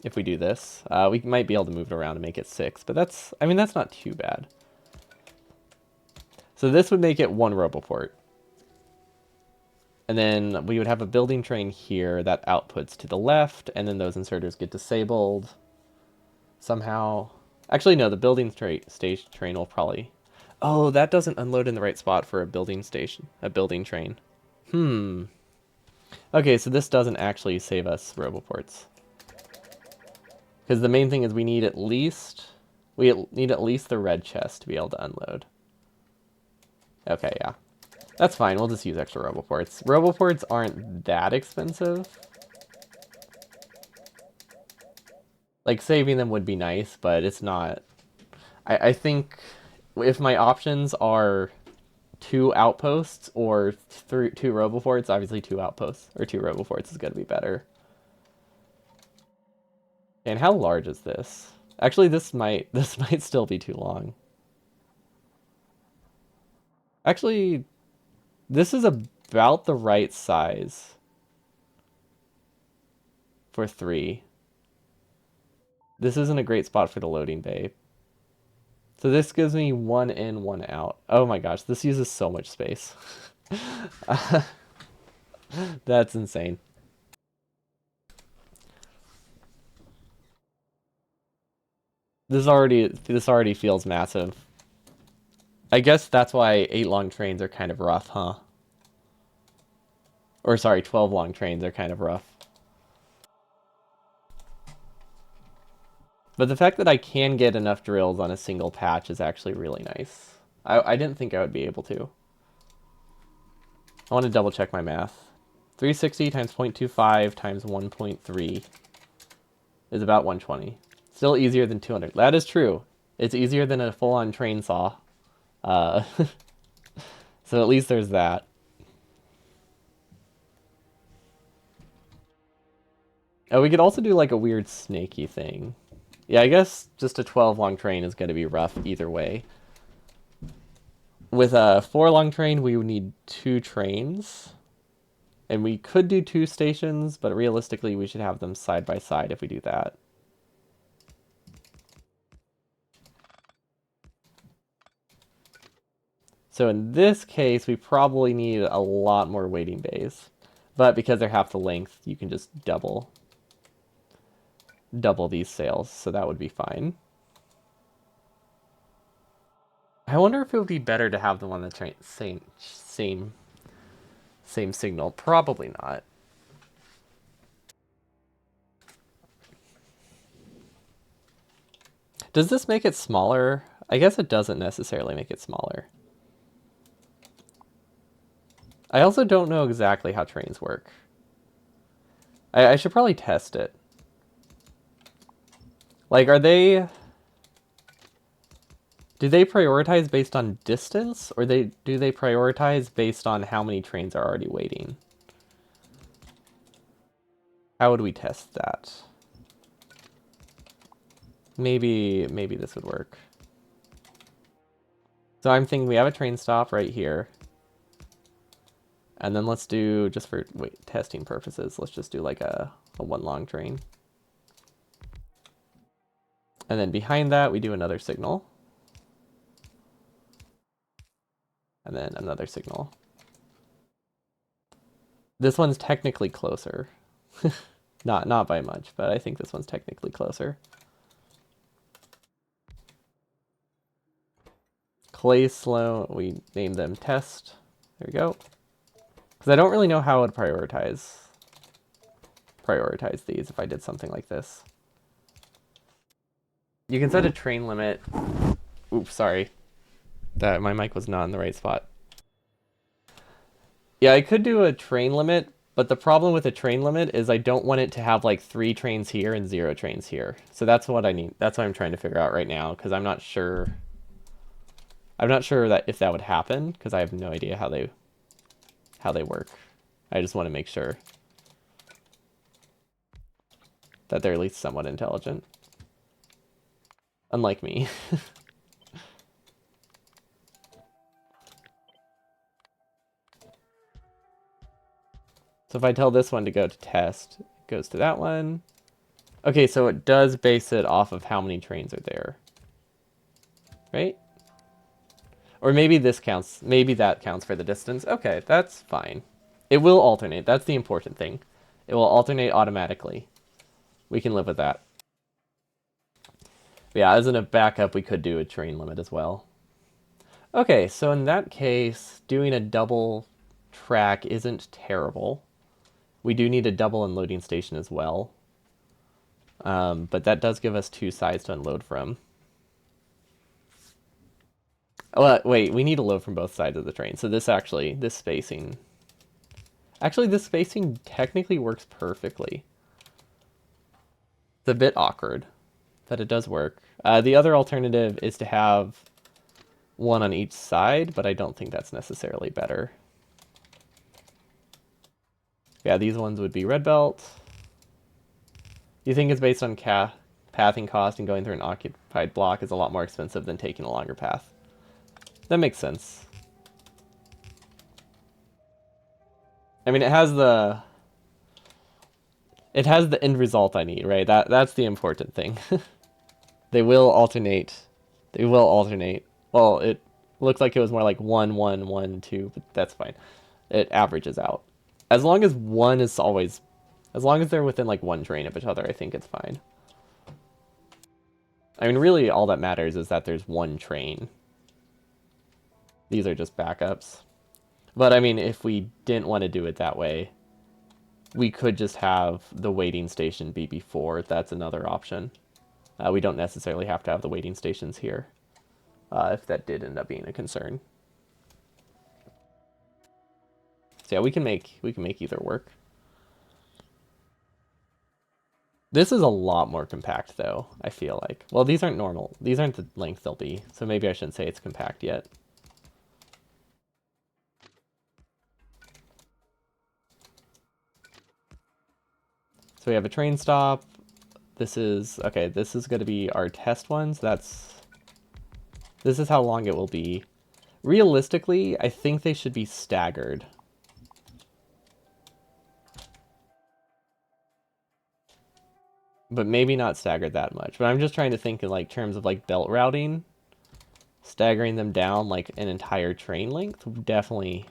If we do this. We might be able to move it around and make it 6, but that's, I mean, that's not too bad. So this would make it 1 roboport. And then we would have a building train here that outputs to the left, and then those inserters get disabled somehow. Actually, no, the building stage train will probably... Oh, that doesn't unload in the right spot for a building station, a building train. Okay, so this doesn't actually save us roboports. Because the main thing is we need at least the red chest to be able to unload. Okay, yeah. That's fine, we'll just use extra roboports. Roboports aren't that expensive. Like, saving them would be nice, but it's not... I think if my options are 2 outposts or 2 roboports, obviously 2 outposts or 2 roboports is going to be better. And how large is this? Actually, this might still be too long. Actually, this is about the right size for 3. This isn't a great spot for the loading bay. So this gives me 1 in, 1 out. Oh my gosh, this uses so much space. That's insane. This already feels massive. I guess that's why 8 long trains are kind of rough, huh? Or sorry, 12 long trains are kind of rough. But the fact that I can get enough drills on a single patch is actually really nice. I didn't think I would be able to. I want to double check my math. 360 times 0.25 times 1.3 is about 120. Still easier than 200. That is true. It's easier than a full-on train saw. Uh, so at least there's that. Oh, we could also do like a weird snaky thing. Yeah, I guess just a 12 long train is going to be rough either way. With a 4 long train, we would need 2 trains. And we could do 2 stations, but realistically, we should have them side by side if we do that. So in this case, we probably need a lot more waiting bays. But because they're half the length, you can just double these sails, so that would be fine. I wonder if it would be better to have them on the train same signal. Probably not. Does this make it smaller? I guess it doesn't necessarily make it smaller. I also don't know exactly how trains work. I should probably test it. Like, do they prioritize based on distance, or do they prioritize based on how many trains are already waiting? How would we test that? Maybe this would work. So I'm thinking we have a train stop right here. And then let's do, just for testing purposes, let's just do like a 1 long train. And then behind that, we do another signal. And then another signal. This one's technically closer. Not by much, but I think this one's technically closer. Clay Sloan, we named them test. There we go. Because I don't really know how I would prioritize these if I did something like this. You can set a train limit. Oops, sorry. That my mic was not in the right spot. Yeah, I could do a train limit, but the problem with a train limit is I don't want it to have like 3 trains here and 0 trains here. So that's what I need. That's what I'm trying to figure out right now, because I'm not sure. I'm not sure that if that would happen, because I have no idea how they work. I just want to make sure that they're at least somewhat intelligent. Unlike me. So if I tell this one to go to test, it goes to that one. Okay, so it does base it off of how many trains are there. Right? Or maybe this counts. Maybe that counts for the distance. Okay, that's fine. It will alternate. That's the important thing. It will alternate automatically. We can live with that. But yeah, as in a backup, we could do a train limit as well. Okay, so in that case, doing a double track isn't terrible. We do need a double unloading station as well. But that does give us 2 sides to unload from. Oh, wait, we need to load from both sides of the train. So this spacing... Actually, this spacing technically works perfectly. It's a bit awkward, but it does work. The other alternative is to have 1 on each side, but I don't think that's necessarily better. Yeah, these ones would be red belt. You think it's based on pathing cost, and going through an occupied block is a lot more expensive than taking a longer path. That makes sense. I mean, it has the end result I need, right? That's the important thing. They will alternate. Well, it looked like it was more like 1, 1, 1, 2, but that's fine. It averages out. As long as they're within like 1 train of each other, I think it's fine. I mean, really, all that matters is that there's 1 train. These are just backups. But I mean, if we didn't want to do it that way, we could just have the waiting station be before. That's another option. We don't necessarily have to have the waiting stations here, if that did end up being a concern. So yeah, we can make either work. This is a lot more compact though, I feel like. Well, these aren't normal. These aren't the length they'll be, so maybe I shouldn't say it's compact yet. So we have a train stop. This is, okay, this is going to be our test ones. This is how long it will be. Realistically, I think they should be staggered. But maybe not staggered that much. But I'm just trying to think in like terms of like belt routing. Staggering them down like an entire train length definitely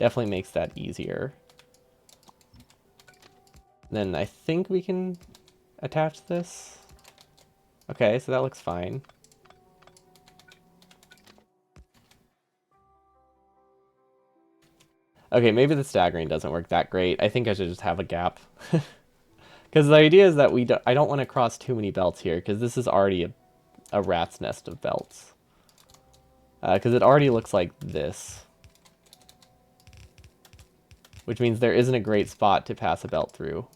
makes that easier. Then I think we can attach this. Okay, so that looks fine. Okay, maybe the staggering doesn't work that great. I think I should just have a gap. Because the idea is that I don't want to cross too many belts here, because this is already a rat's nest of belts. Because it already looks like this. Which means there isn't a great spot to pass a belt through.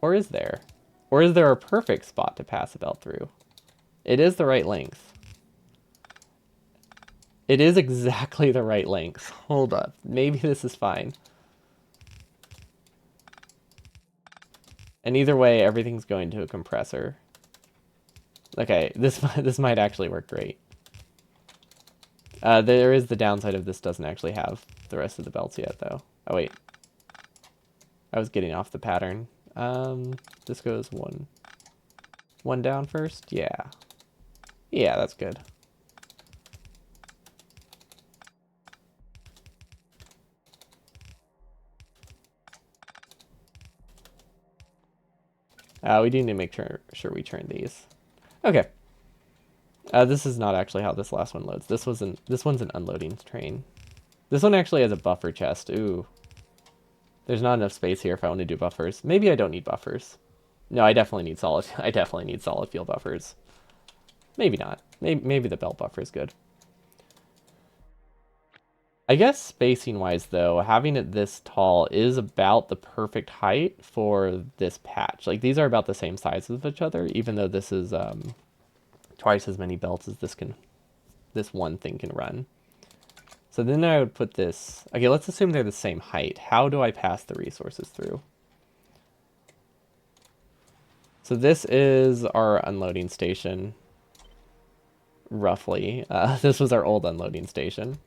Or is there? Or is there a perfect spot to pass a belt through? It is the right length. It is exactly the right length. Hold up. Maybe this is fine. And either way, everything's going to a compressor. Okay, this might actually work great. There is the downside of this doesn't actually have the rest of the belts yet, though. Oh, wait. I was getting off the pattern. This goes one down first? Yeah. Yeah, that's good. We do need to make sure we turn these. Okay. This is not actually how this last one loads. This one's an unloading train. This one actually has a buffer chest. Ooh. There's not enough space here if I want to do buffers. Maybe I don't need buffers. No, I definitely need solid. I definitely need solid fuel buffers. Maybe not. Maybe the belt buffer is good. I guess spacing wise though, having it this tall is about the perfect height for this patch. Like these are about the same size of each other, even though this is twice as many belts as this one thing can run. So then I would put this, okay, let's assume they're the same height. How do I pass the resources through? So this is our unloading station, roughly. This was our old unloading station.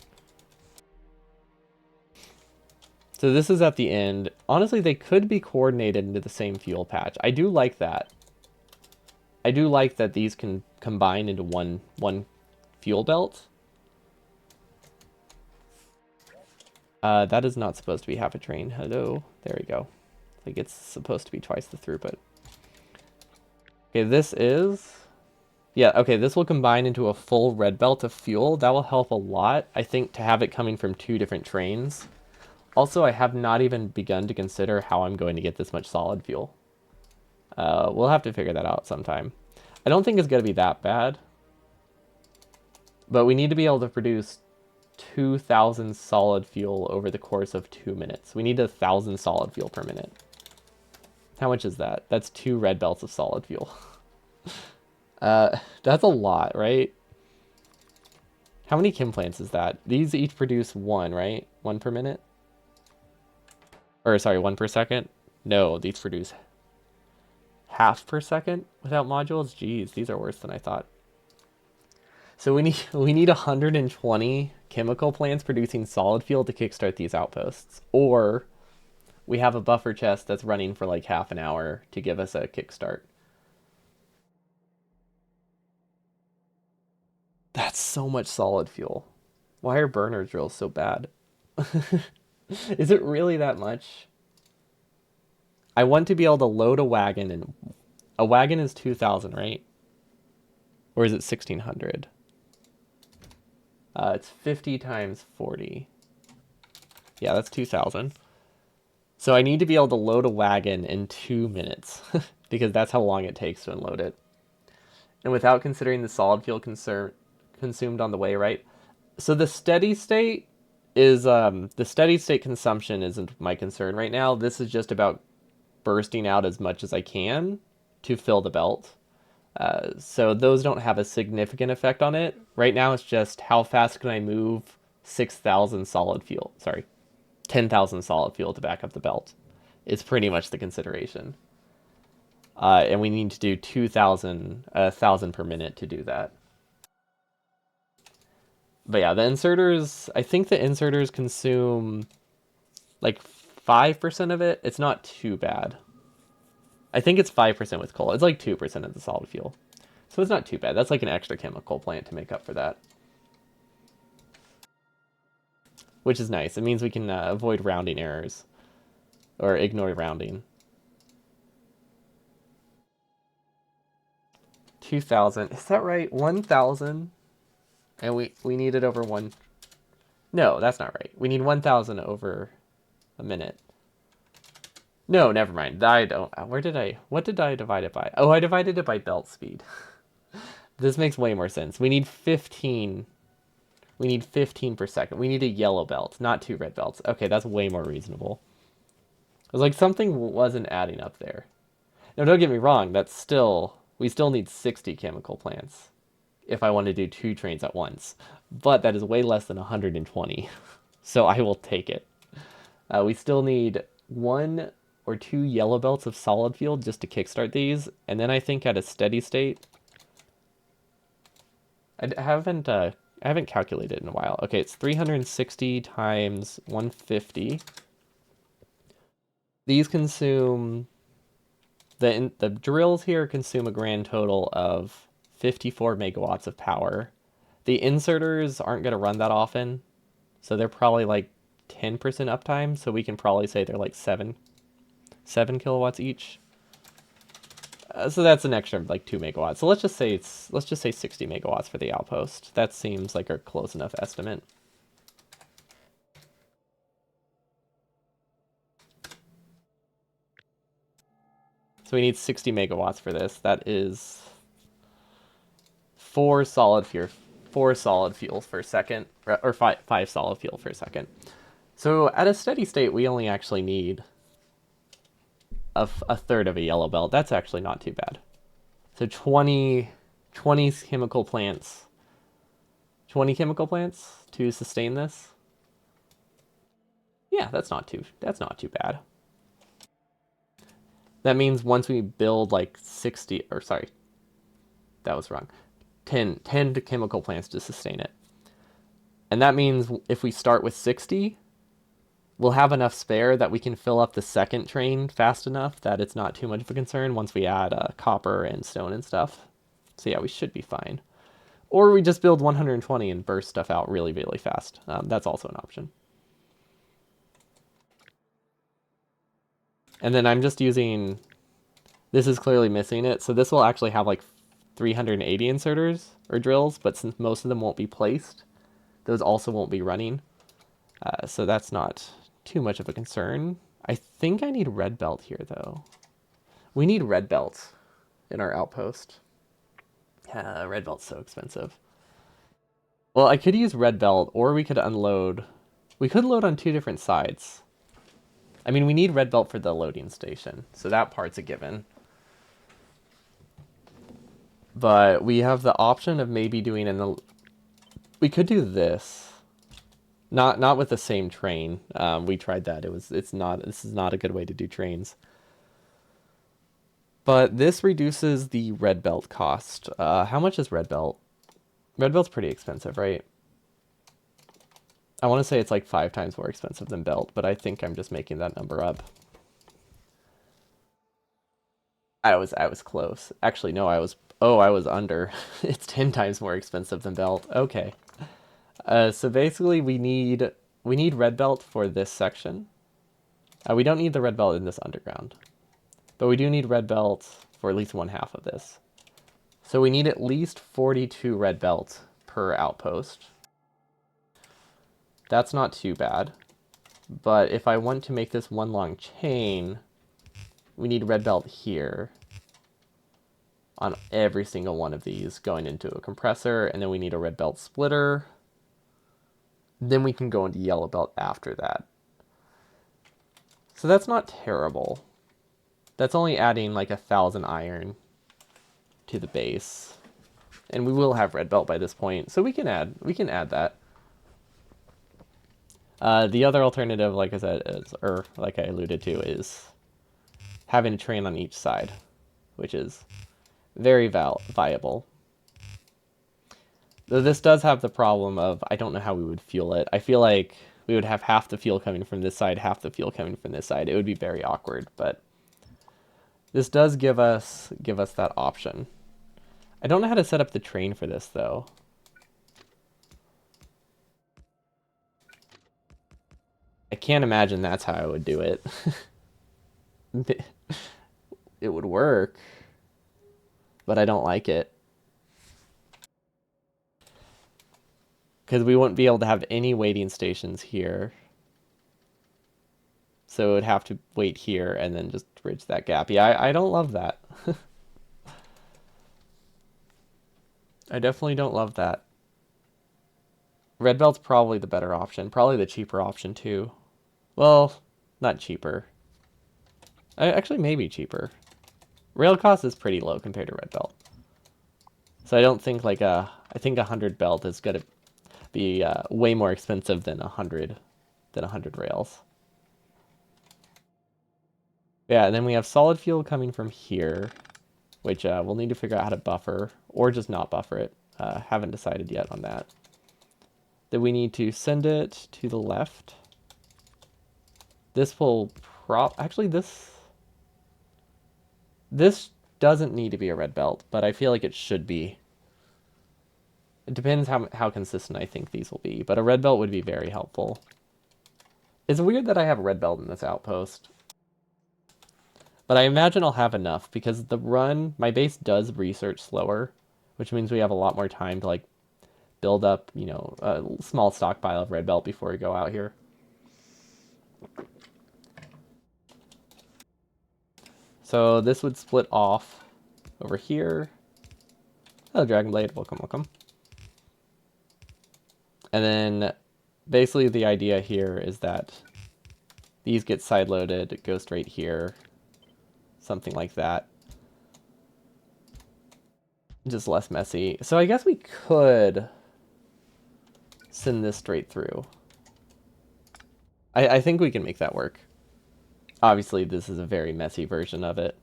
So this is at the end. Honestly, they could be coordinated into the same fuel patch. I do like that. I do like that these can combine into one fuel belt. That is not supposed to be half a train. Hello. There we go. Like it's supposed to be twice the throughput. Okay, this is... Yeah, okay, this will combine into a full red belt of fuel. That will help a lot, I think, to have it coming from two different trains. Also, I have not even begun to consider how I'm going to get this much solid fuel. We'll have to figure that out sometime. I don't think it's going to be that bad. But we need to be able to produce 2,000 solid fuel over the course of 2 minutes. We need 1,000 solid fuel per minute. How much is that? That's 2 red belts of solid fuel. That's a lot, right? How many chem plants is that? These each produce 1, right? 1 per minute? Or sorry, 1 per second? No, these produce half per second without modules? Jeez, these are worse than I thought. So we need 120 chemical plants producing solid fuel to kickstart these outposts. Or we have a buffer chest that's running for like half an hour to give us a kickstart. That's so much solid fuel. Why are burner drills so bad? Is it really that much? I want to be able to load a wagon, and a wagon is 2,000, right? Or is it 1,600? It's 50 times 40. Yeah, that's 2,000. So I need to be able to load a wagon in 2 minutes because that's how long it takes to unload it. And without considering the solid fuel consumed on the way, right? So the steady state is the steady state consumption isn't my concern right now. This is just about bursting out as much as I can to fill the belt. So those don't have a significant effect on it. Right now it's just how fast can I move 6,000 solid fuel. Sorry, 10,000 solid fuel to back up the belt. Is pretty much the consideration. And we need to do 2,000, 1,000 per minute to do that. But yeah, the inserters, I think the inserters consume like 5% of it. It's not too bad. I think it's 5% with coal. It's like 2% of the solid fuel. So it's not too bad. That's like an extra chemical plant to make up for that. Which is nice. It means we can avoid rounding errors. Or ignore rounding. 2,000. Is that right? 1,000? And we need it over one. No, that's not right. We need 1,000 over a minute. No, never mind. I don't. What did I divide it by? Oh, I divided it by belt speed. This makes way more sense. We need 15. We need 15 per second. We need a yellow belt, not 2 red belts. Okay, that's way more reasonable. It was like something wasn't adding up there. Now, don't get me wrong. We still need 60 chemical plants if I want to do 2 trains at once. But that is way less than 120. So I will take it. We still need 1 or 2 yellow belts of solid fuel just to kickstart these. And then I think at a steady state, I haven't calculated in a while. Okay, it's 360 times 150. These consume the drills here consume a grand total of 54 megawatts of power. The inserters aren't going to run that often, so they're probably like 10% uptime. So we can probably say they're like 7 kilowatts each. So that's an extra like 2 megawatts. So let's just say 60 megawatts for the outpost. That seems like a close enough estimate. So we need 60 megawatts for this. That is 4 solid fuels per second, or five solid fuel per second. So at a steady state, we only actually need a third of a yellow belt. That's actually not too bad. So 20 chemical plants. 20 chemical plants to sustain this. Yeah, that's not too bad. That means once we build like 60, or sorry, that was wrong. 10 chemical plants to sustain it. And that means if we start with 60, we'll have enough spare that we can fill up the second train fast enough that it's not too much of a concern once we add copper and stone and stuff. So yeah, we should be fine. Or we just build 120 and burst stuff out really, really fast. That's also an option. And then I'm just using... This is clearly missing it, so this will actually have like 380 inserters or drills, but since most of them won't be placed, those also won't be running. So that's not too much of a concern. I think I need red belt here, though. We need red belts in our outpost. Red belt's so expensive. Well, I could use red belt, or we could unload. We could load on 2 different sides. I mean, we need red belt for the loading station, so that part's a given. But we have the option of maybe doing we could do this. Not with the same train. We tried that. This is not a good way to do trains. But this reduces the red belt cost. How much is red belt? Red belt's pretty expensive, right? I want to say it's like 5 times more expensive than belt, but I think I'm just making that number up. I was close. Actually, no, I was under. It's 10 times more expensive than belt. Okay. So basically we need red belt for this section. We don't need the red belt in this underground. But we do need red belt for at least 1/2 of this. So we need at least 42 red belts per outpost. That's not too bad. But if I want to make this one long chain, we need red belt here on every single one of these going into a compressor, and then we need a red belt splitter Then we can go into yellow belt after that. So that's not terrible. That's only adding like 1,000 iron to the base. And we will have red belt by this point, so we can add that. The other alternative, like I said, is, or like I alluded to, is having a train on each side, which is very viable. Though this does have the problem of I don't know how we would fuel it. I feel like we would have half the fuel coming from this side, half the fuel coming from this side. It would be very awkward, but this does give us that option. I don't know how to set up the train for this though. I can't imagine that's how I would do it. It would work, but I don't like it. Because we wouldn't be able to have any waiting stations here. So it would have to wait here and then just bridge that gap. Yeah, I don't love that. I definitely don't love that. Red belt's probably the better option. Probably the cheaper option too. Well, not cheaper. Actually, maybe cheaper. Rail cost is pretty low compared to red belt. So I don't think like I think 100 belt is gonna be way more expensive than 100 rails. Yeah, and then we have solid fuel coming from here, which we'll need to figure out how to buffer or just not buffer it. Haven't decided yet on that. Then we need to send it to the left. This will actually this doesn't need to be a red belt, but I feel like it should be. It depends how consistent I think these will be, but a red belt would be very helpful. It's weird that I have a red belt in this outpost, but I imagine I'll have enough because my base does research slower, which means we have a lot more time to like build up, a small stockpile of red belt before we go out here. So this would split off over here. Oh, Dragon Blade, welcome, welcome. And then basically the idea here is that these get side-loaded, go straight here, something like that. Just less messy. So I guess we could send this straight through. I think we can make that work. Obviously, this is a very messy version of it.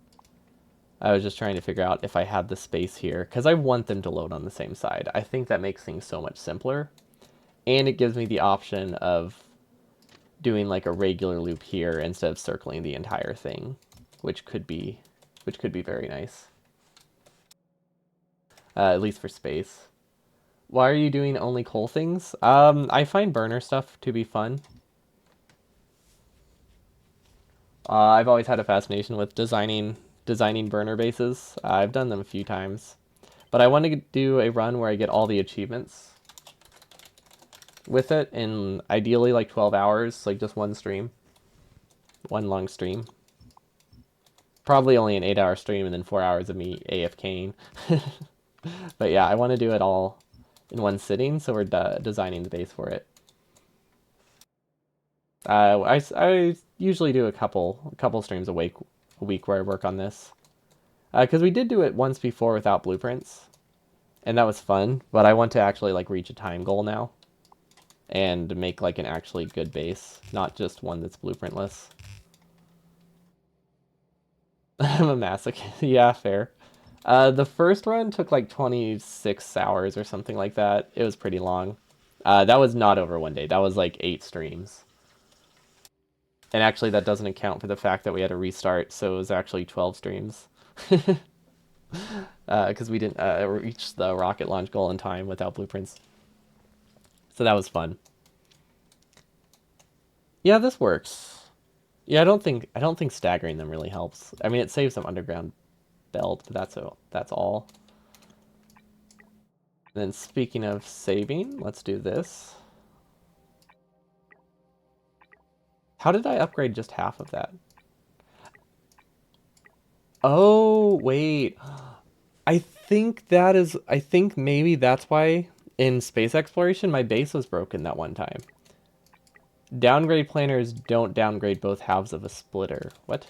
I was just trying to figure out if I had the space here, because I want them to load on the same side. I think that makes things so much simpler. And it gives me the option of doing like a regular loop here instead of circling the entire thing, which could be very nice. At least for space. Why are you doing only coal things? I find burner stuff to be fun. I've always had a fascination with designing burner bases. I've done them a few times, but I want to do a run where I get all the achievements with it in ideally like 12 hours, like just one long stream. Probably only an 8-hour stream and then 4 hours of me AFKing. But yeah, I want to do it all in one sitting, so we're designing the base for it. I usually do a couple streams a week where I work on this, because we did do it once before without blueprints, and that was fun. But I want to actually like reach a time goal now, and make like an actually good base, not just one that's blueprintless. I'm a masochist. Yeah, fair. The first run took like 26 hours or something like that. It was pretty long. That was not over one day. That was like 8 streams. And actually, that doesn't account for the fact that we had to restart, so it was actually 12 streams. Because we didn't reach the rocket launch goal in time without blueprints. So that was fun. Yeah, this works. Yeah, I don't think staggering them really helps. I mean, it saves some underground belt, but that's all. And then speaking of saving, let's do this. How did I upgrade just half of that? Oh, wait. I think maybe that's why In space exploration, my base was broken that one time. Downgrade planners don't downgrade both halves of a splitter. What?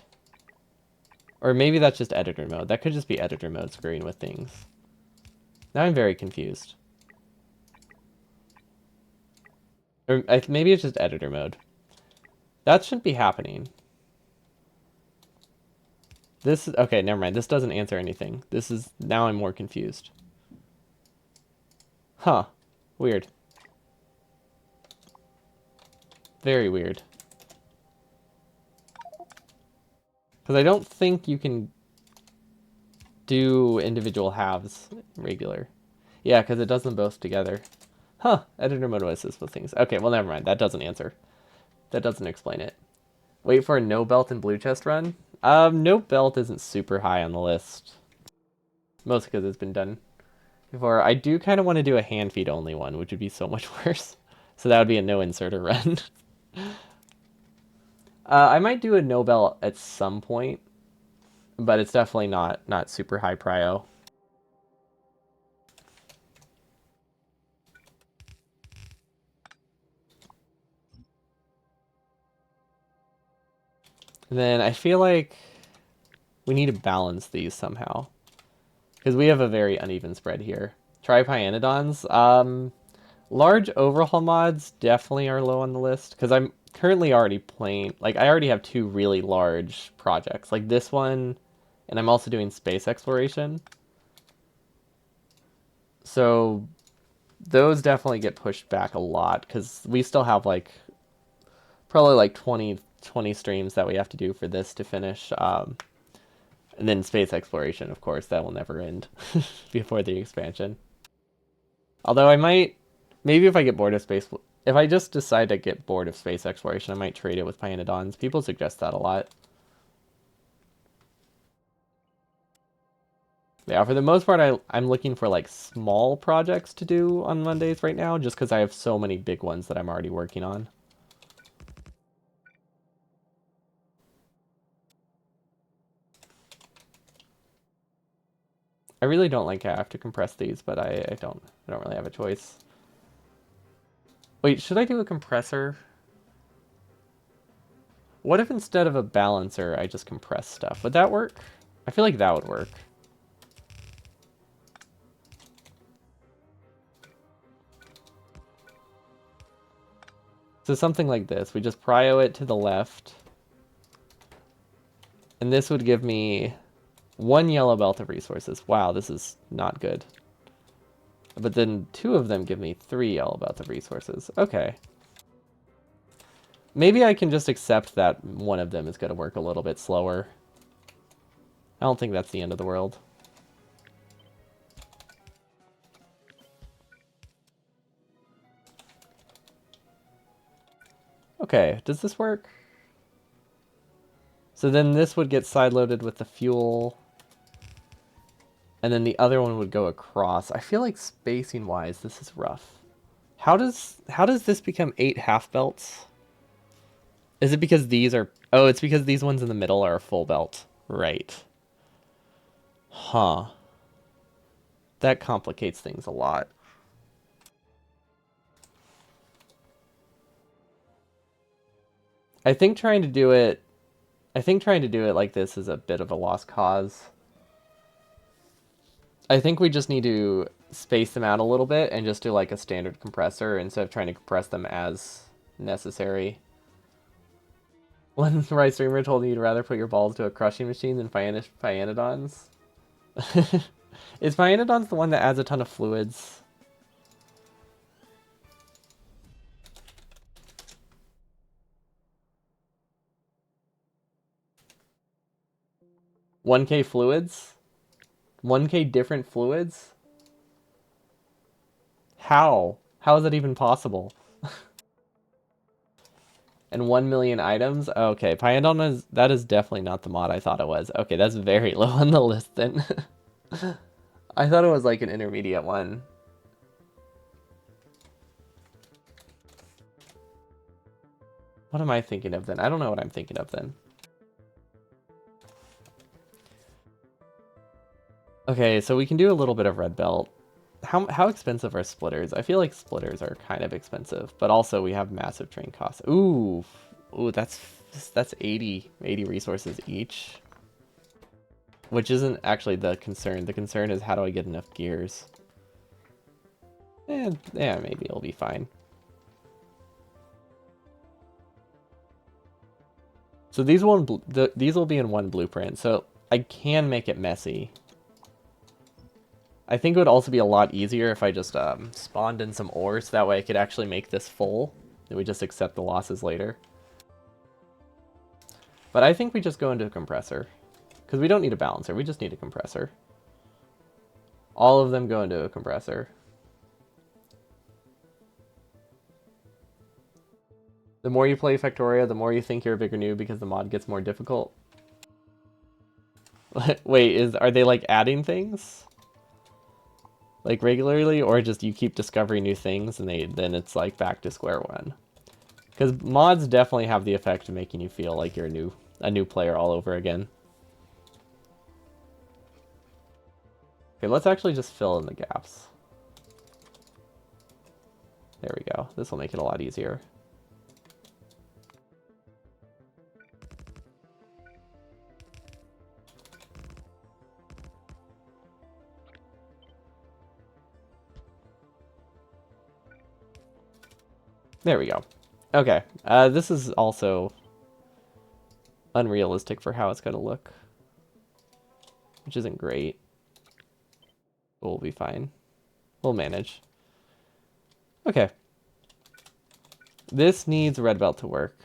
Or maybe that's just editor mode. That could just be editor mode screwing with things. Now I'm very confused. Or maybe it's just editor mode. That shouldn't be happening. This is... Okay, never mind. This doesn't answer anything. This is... Now I'm more confused. Huh. Weird. Very weird. Because I don't think you can do individual halves regular. Yeah, because it does them both together. Huh. Editor mode will assist with things. Okay, well, never mind. That doesn't answer. That doesn't explain it. Wait for a no belt and blue chest run? No belt isn't super high on the list. Mostly because it's been done before. I do kind of want to do a hand feed only one, which would be so much worse. So that would be a no inserter run. I might do a no belt at some point, but it's definitely not super high prio. Then I feel like we need to balance these somehow. Because we have a very uneven spread here. Try Pyanodons. Large overhaul mods definitely are low on the list. Because I'm currently already playing... Like, I already have two really large projects. Like this one, and I'm also doing space exploration. So those definitely get pushed back a lot. Because we still have, like, probably like 20 streams that we have to do for this to finish. And then space exploration, of course, that will never end before the expansion. Although I might, maybe if I get bored of space, if I just decide to get bored of space exploration, I might trade it with Pyanodons. People suggest that a lot. Yeah, for the most part, I'm looking for like small projects to do on Mondays right now, just because I have so many big ones that I'm already working on. I really don't like I have to compress these, but I don't really have a choice. Wait, should I do a compressor? What if instead of a balancer, I just compress stuff? Would that work? I feel like that would work. So something like this. We just prio it to the left. And this would give me one yellow belt of resources. Wow, this is not good. But then two of them give me 3 yellow belts of resources. Okay. Maybe I can just accept that one of them is going to work a little bit slower. I don't think that's the end of the world. Okay, does this work? So then this would get sideloaded with the fuel. And then the other one would go across. I feel like spacing-wise, this is rough. How does this become 8 half belts? Is it because these are... Oh, it's because these ones in the middle are a full belt. Right. Huh. That complicates things a lot. I think trying to do it like this is a bit of a lost cause. I think we just need to space them out a little bit and just do like a standard compressor instead of trying to compress them as necessary. One right streamer told me you'd rather put your balls to a crushing machine than Pyanodons. Is Pyanodons the one that adds a ton of fluids? $1K fluids? 1K different fluids? How? How is that even possible? And 1 million items? Okay, Pyanodon that is definitely not the mod I thought it was. Okay, that's very low on the list then. I thought it was like an intermediate one. What am I thinking of then? I don't know what I'm thinking of then. Okay, so we can do a little bit of red belt. How expensive are splitters? I feel like splitters are kind of expensive, but also we have massive train costs. Ooh, that's 80 resources each, which isn't actually the concern. The concern is how do I get enough gears? Yeah, maybe it'll be fine. So these will be in one blueprint, so I can make it messy. I think it would also be a lot easier if I just spawned in some ore, so that way I could actually make this full, and we just accept the losses later. But I think we just go into a compressor, because we don't need a balancer, we just need a compressor. All of them go into a compressor. The more you play Factoria, the more you think you're a bigger noob because the mod gets more difficult. Wait, are they like adding things? Like regularly, or just you keep discovering new things and then it's like back to square one? Because mods definitely have the effect of making you feel like you're a new player all over again. Okay, let's actually just fill in the gaps. There we go. This will make it a lot easier. There we go. Okay, this is also unrealistic for how it's going to look, which isn't great. But we'll be fine. We'll manage. Okay. This needs red belt to work.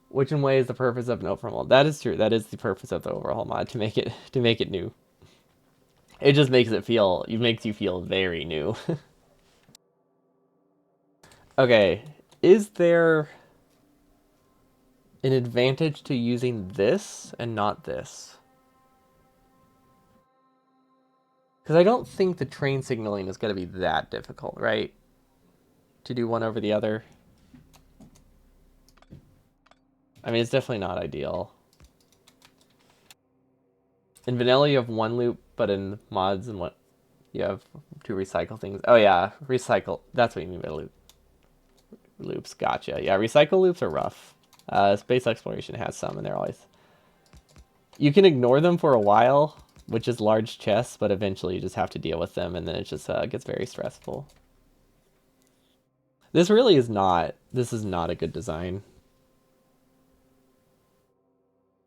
Which in way is the purpose of an overhaul mod? That is true. That is the purpose of the overhaul mod, to make it new. It just makes you feel very new. Okay, is there an advantage to using this and not this? Because I don't think the train signaling is going to be that difficult, right? To do one over the other. I mean, it's definitely not ideal. In vanilla, you have one loop, but in mods and what you have to recycle things. Oh yeah, recycle. That's what you mean by loops. Gotcha. Yeah, recycle loops are rough. Space exploration has some, and they're always. You can ignore them for a while, which is large chests, but eventually you just have to deal with them, and then it just gets very stressful. This really is not. This is not a good design.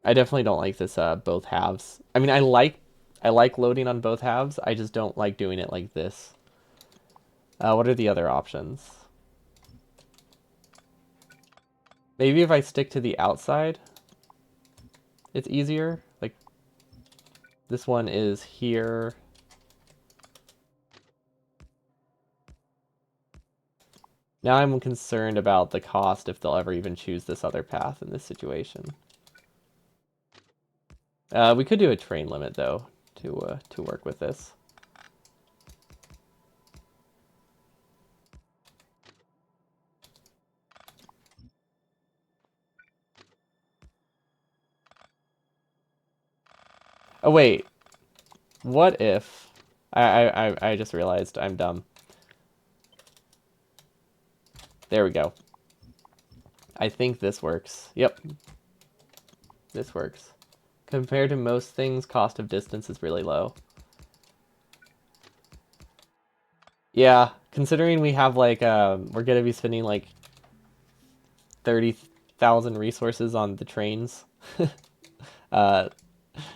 I definitely don't like this both halves. I mean, I like loading on both halves. I just don't like doing it like this. What are the other options? Maybe if I stick to the outside, it's easier. Like, this one is here. Now I'm concerned about the cost if they'll ever even choose this other path in this situation. We could do a train limit, though, to work with this. Oh, wait. What if... I just realized I'm dumb. There we go. I think this works. Yep. This works. Compared to most things, cost of distance is really low. Yeah, considering we have like, we're gonna be spending like 30,000 resources on the trains. uh,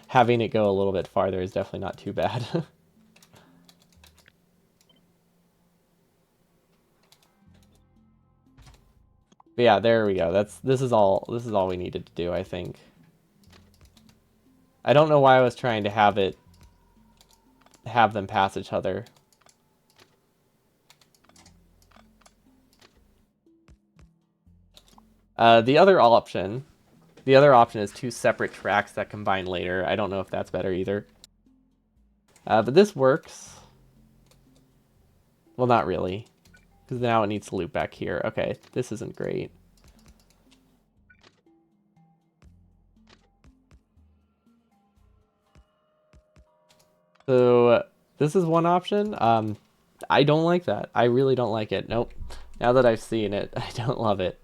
Having it go a little bit farther is definitely not too bad. But yeah, there we go. This is all we needed to do, I think. I don't know why I was trying to have them pass each other. The other option is two separate tracks that combine later. I don't know if that's better either. But this works. Well, not really. Because now it needs to loop back here. Okay, this isn't great. So this is one option. I don't like that. I really don't like it. Nope. Now that I've seen it, I don't love it.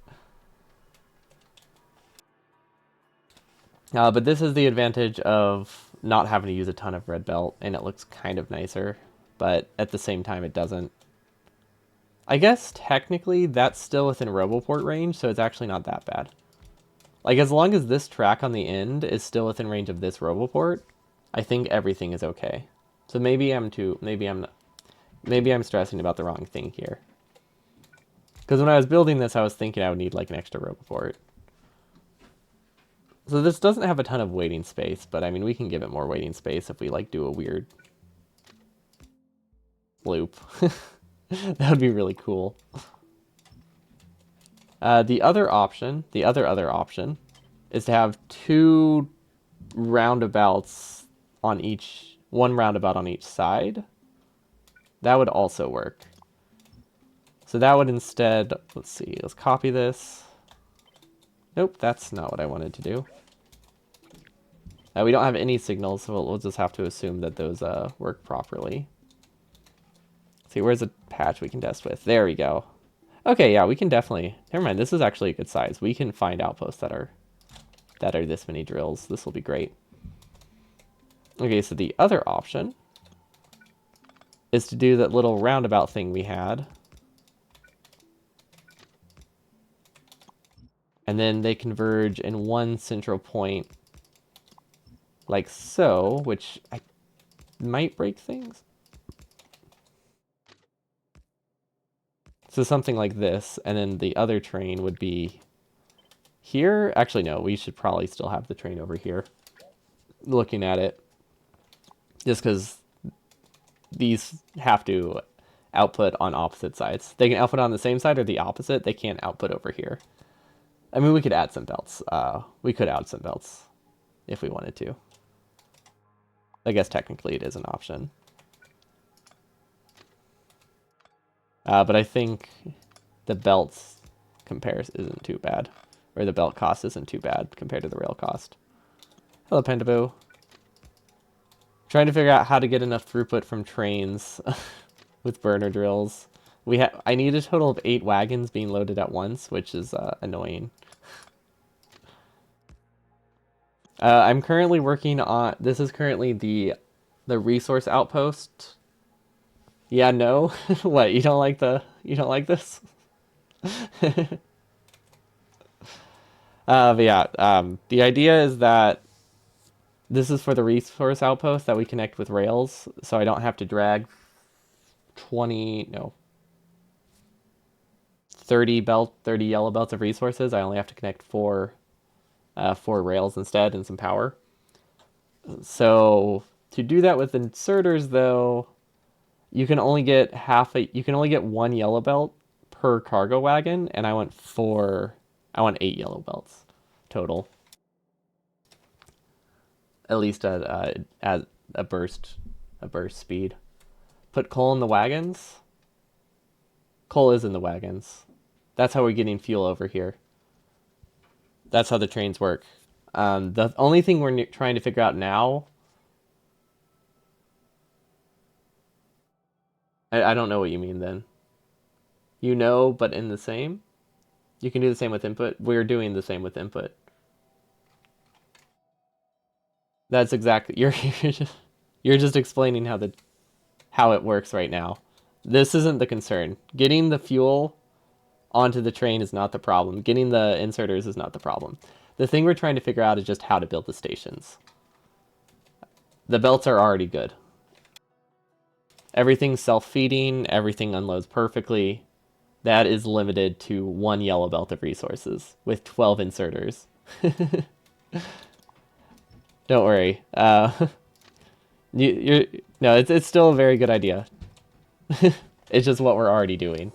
But this is the advantage of not having to use a ton of red belt, and it looks kind of nicer, but at the same time it doesn't. I guess technically that's still within Roboport range, so it's actually not that bad. Like, as long as this track on the end is still within range of this Roboport, I think everything is okay. So maybe I'm stressing about the wrong thing here. Because when I was building this, I was thinking I would need like an extra Roboport. So this doesn't have a ton of waiting space, but I mean, we can give it more waiting space if we like do a weird loop. That would be really cool. The other option is to have two roundabouts on each, one roundabout on each side. That would also work. So that would instead, let's see, let's copy this. Nope, that's not what I wanted to do. We don't have any signals, so we'll just have to assume that those work properly. Let's see, where's a patch we can test with? There we go. Okay, yeah, we can definitely... Never mind, this is actually a good size. We can find outposts that are this many drills. This will be great. Okay, so the other option is to do that little roundabout thing we had. And then they converge in one central point like so, which I might break things. So something like this, and then the other train would be here. Actually, no, we should probably still have the train over here. Looking at it. Just because these have to output on opposite sides. They can output on the same side or the opposite. They can't output over here. I mean, we could add some belts. We could add some belts if we wanted to. I guess technically it is an option. But I think the belts comparison isn't too bad. Or the belt cost isn't too bad compared to the rail cost. Hello, Pendaboo. Trying to figure out how to get enough throughput from trains with burner drills. I need a total of 8 wagons being loaded at once, which is annoying. I'm currently working on... This is currently the resource outpost. Yeah, no? What, you don't like this? But yeah, the idea is that this is for the resource outpost that we connect with rails, so I don't have to drag 30 yellow belts of resources. I only have to connect four rails instead and some power. So to do that with inserters, though, you can only get one yellow belt per cargo wagon, and I want 8 yellow belts total. At least at a burst speed. Put coal in the wagons. Coal is in the wagons. That's how we're getting fuel over here. That's how the trains work. The only thing we're trying to figure out now... I don't know what you mean then. You know, but in the same? You can do the same with input? We're doing the same with input. That's exactly... You're just explaining how it works right now. This isn't the concern. Getting the fuel onto the train is not the problem. Getting the inserters is not the problem. The thing we're trying to figure out is just how to build the stations. The belts are already good. Everything's self-feeding. Everything unloads perfectly. That is limited to 1 yellow belt of resources with 12 inserters. Don't worry. No, it's still a very good idea. It's just what we're already doing.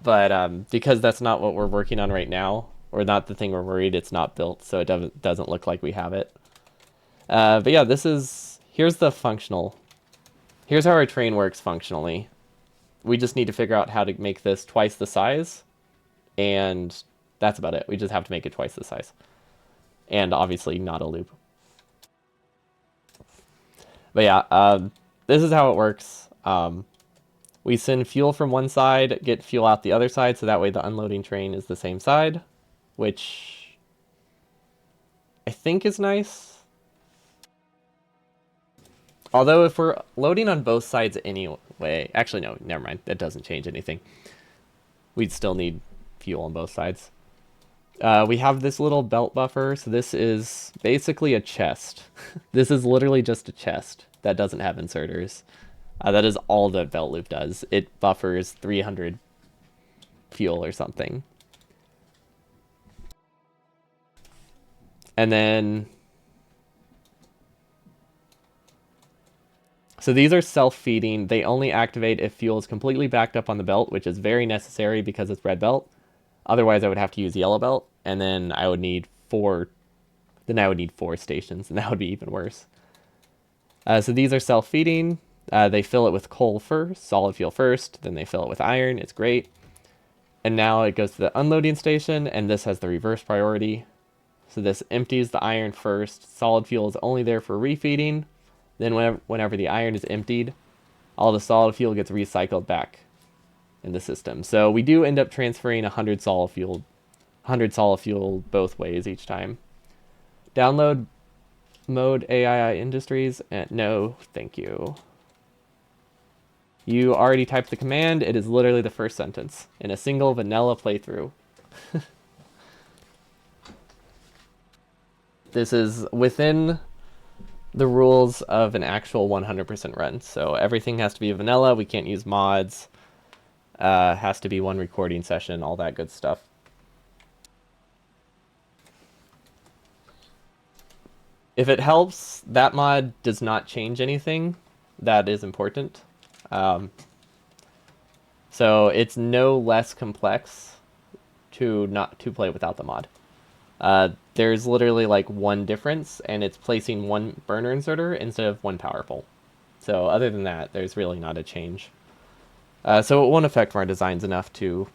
But because that's not what we're working on right now, or not the thing we're worried it's not built, so it doesn't look like we have it. But yeah, here's how our train works functionally. We just need to figure out how to make this twice the size, and that's about it. We just have to make it twice the size. And obviously not a loop. But yeah, this is how it works. We send fuel from one side, get fuel out the other side, so that way the unloading train is the same side, which I think is nice. Although if we're loading on both sides anyway, actually no, never mind, that doesn't change anything. We'd still need fuel on both sides. We have this little belt buffer, so this is basically a chest. This is literally just a chest that doesn't have inserters. That is all the belt loop does. It buffers 300 fuel or something. And then... So these are self-feeding. They only activate if fuel is completely backed up on the belt, which is very necessary because it's red belt. Otherwise, I would have to use yellow belt, and then I would need 4 stations, and that would be even worse. So these are self-feeding. They fill it with coal first, solid fuel first, then they fill it with iron. It's great. And now it goes to the unloading station, and this has the reverse priority. So this empties the iron first. Solid fuel is only there for refeeding. Then whenever the iron is emptied, all the solid fuel gets recycled back in the system. So we do end up transferring 100 solid fuel both ways each time. Download mode AI Industries. No, thank you. You already typed the command. It is literally the first sentence in a single vanilla playthrough. This is within the rules of an actual 100% run. So everything has to be vanilla. We can't use mods. Has to be one recording session, all that good stuff. If it helps, that mod does not change anything. That is important. So it's no less complex to play without the mod. There's literally like one difference, and it's placing one burner inserter instead of one power pole. So other than that, there's really not a change. So it won't affect my designs enough to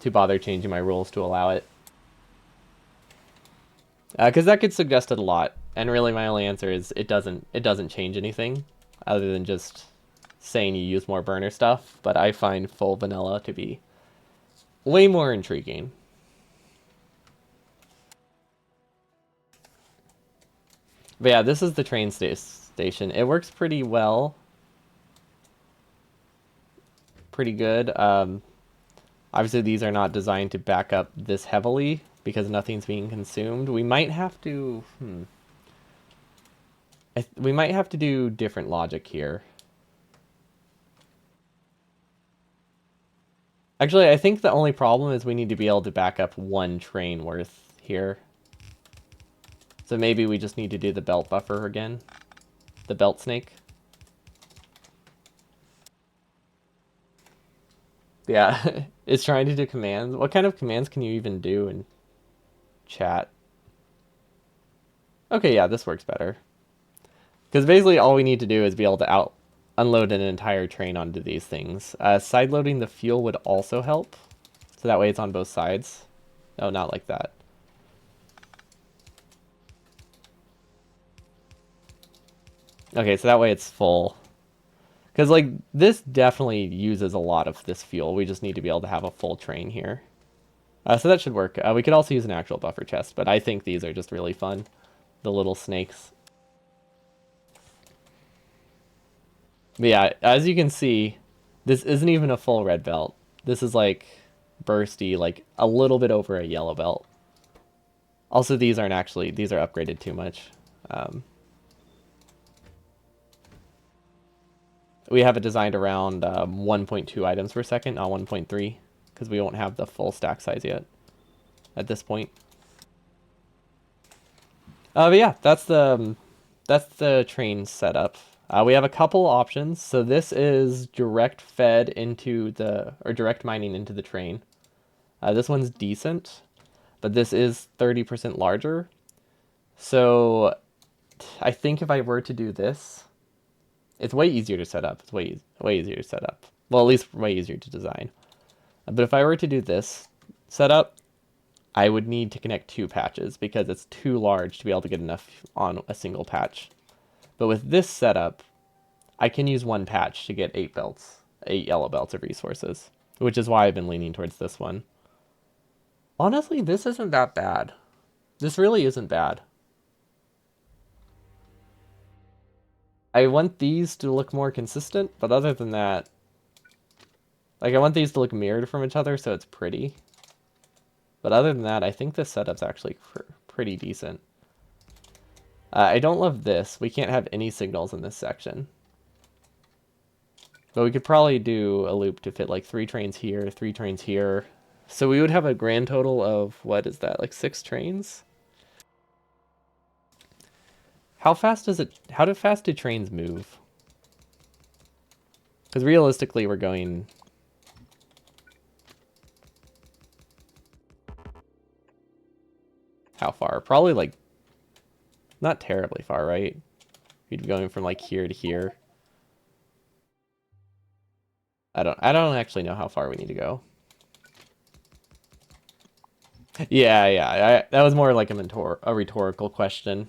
bother changing my rules to allow it. Because that gets suggested a lot, and really my only answer is it doesn't change anything other than just saying you use more burner stuff. But I find full vanilla to be way more intriguing. But yeah, this is the train station. It works pretty well. Pretty good. Obviously, these are not designed to back up this heavily because nothing's being consumed. We might have to... we might have to do different logic here. Actually, I think the only problem is we need to be able to back up one train worth here. So maybe we just need to do the belt buffer again. The belt snake. Yeah, it's trying to do commands. What kind of commands can you even do in chat? Okay, yeah, this works better. Because basically all we need to do is be able to unload an entire train onto these things. Sideloading the fuel would also help. So that way it's on both sides. Oh, not like that. Okay, so that way it's full. Because, like, this definitely uses a lot of this fuel. We just need to be able to have a full train here. So that should work. We could also use an actual buffer chest, but I think these are just really fun. The little snakes. But yeah, as you can see, this isn't even a full red belt. This is, like, bursty, like, a little bit over a yellow belt. Also, these are upgraded too much. We have it designed around 1.2 items per second, not 1.3, because we won't have the full stack size yet at this point. But yeah, that's the train setup. We have a couple options. So this is direct fed into direct mining into the train. This one's decent, but this is 30% larger. So I think if I were to do this, it's way easier to set up. It's way easier to set up. Well, at least way easier to design. But if I were to do this setup, I would need to connect 2 patches because it's too large to be able to get enough on a single patch. But with this setup, I can use one patch to get 8 belts, 8 yellow belts of resources, which is why I've been leaning towards this one. Honestly, this isn't that bad. This really isn't bad. I want these to look more consistent, but other than that, like I want these to look mirrored from each other so it's pretty. But other than that, I think this setup's actually pretty decent. I don't love this. We can't have any signals in this section. But we could probably do a loop to fit like 3 trains here, 3 trains here. So we would have a grand total of, what is that, like 6 trains? How fast do trains move? Because realistically, we're going... How far? Probably like... Not terribly far, right? We'd be going from like here to here. I don't actually know how far we need to go. Yeah. That was more like a rhetorical question.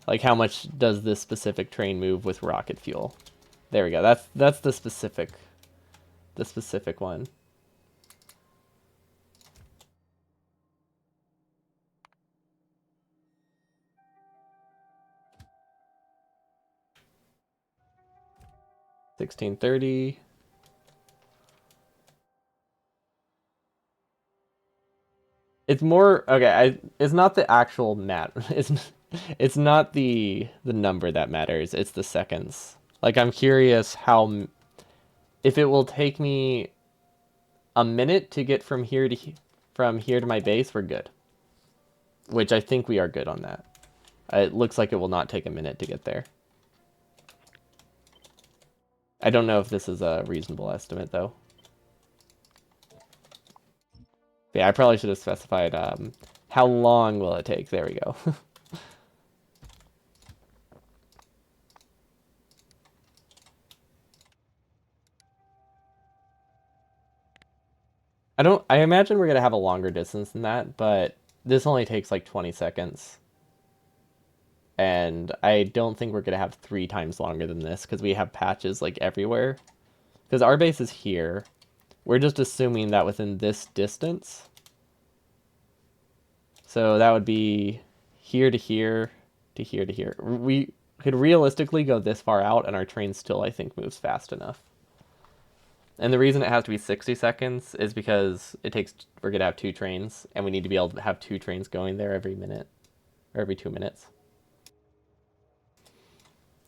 Like how much does this specific train move with rocket fuel? There we go. That's the specific one. $16.30. It's more okay. It's not the actual it's not the number that matters. It's the seconds. Like I'm curious how if it will take me a minute to get from here to my base. We're good. Which I think we are good on that. It looks like it will not take a minute to get there. I don't know if this is a reasonable estimate though. Yeah, I probably should have specified how long will it take. There we go. I imagine we're gonna have a longer distance than that, but this only takes like 20 seconds. And I don't think we're gonna have 3 times longer than this because we have patches like everywhere. Because our base is here. We're just assuming that within this distance. So that would be here to here to here to here. We could realistically go this far out and our train still, I think, moves fast enough. And the reason it has to be 60 seconds is because we're going to have 2 trains, and we need to be able to have 2 trains going there every minute, or every 2 minutes.